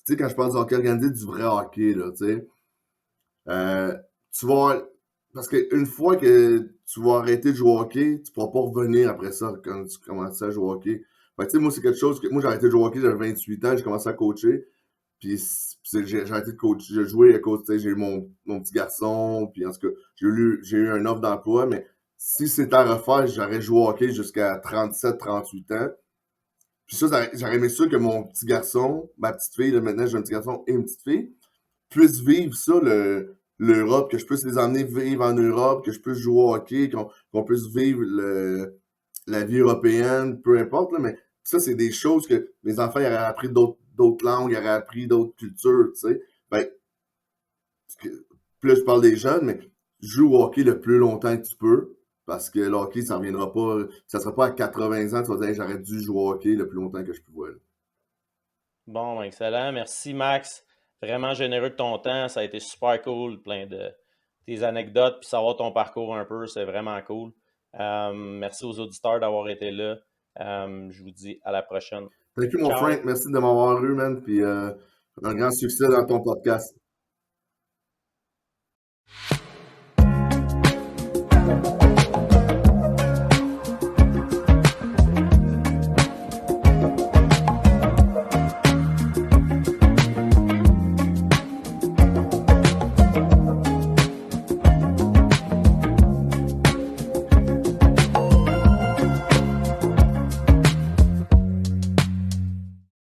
Tu sais, quand je parle du hockey organisé, du vrai hockey, là, tu sais. Tu vas... Parce qu'une fois que tu vas arrêter de jouer au hockey, tu pourras pas revenir après ça quand tu commences à jouer au hockey. Fait que, tu sais, moi, c'est quelque chose que... Moi, j'ai arrêté de jouer au hockey, j'avais 28 ans, j'ai commencé à coacher. Puis j'ai arrêté de coacher. J'ai joué à cause, tu sais, j'ai eu mon petit garçon. Puis en tout cas, j'ai eu un offre d'emploi. Mais si c'était à refaire, j'aurais joué au hockey jusqu'à 37, 38 ans. Puis ça, j'aurais aimé ça que mon petit garçon, ma petite fille, là, maintenant j'ai un petit garçon et une petite fille, puissent vivre ça, l'Europe, que je puisse les emmener vivre en Europe, que je puisse jouer au hockey, qu'on puisse vivre la vie européenne, peu importe, là, mais ça, c'est des choses que mes enfants ils auraient appris d'autres langues, ils auraient appris d'autres cultures, tu sais. Ben, plus je parle des jeunes, mais joue au hockey le plus longtemps que tu peux, parce que le hockey, ça reviendra pas, ça sera pas à 80 ans, tu vas dire, hey, j'aurais dû jouer au hockey le plus longtemps que je pouvais. Là. Bon, excellent. Merci, Max. Vraiment généreux de ton temps. Ça a été super cool. Plein de tes anecdotes, puis savoir ton parcours un peu. C'est vraiment cool. Merci aux auditeurs d'avoir été là. Je vous dis à la prochaine. Thank you, mon Frank. Merci de m'avoir eu, man. Puis un grand succès dans ton podcast.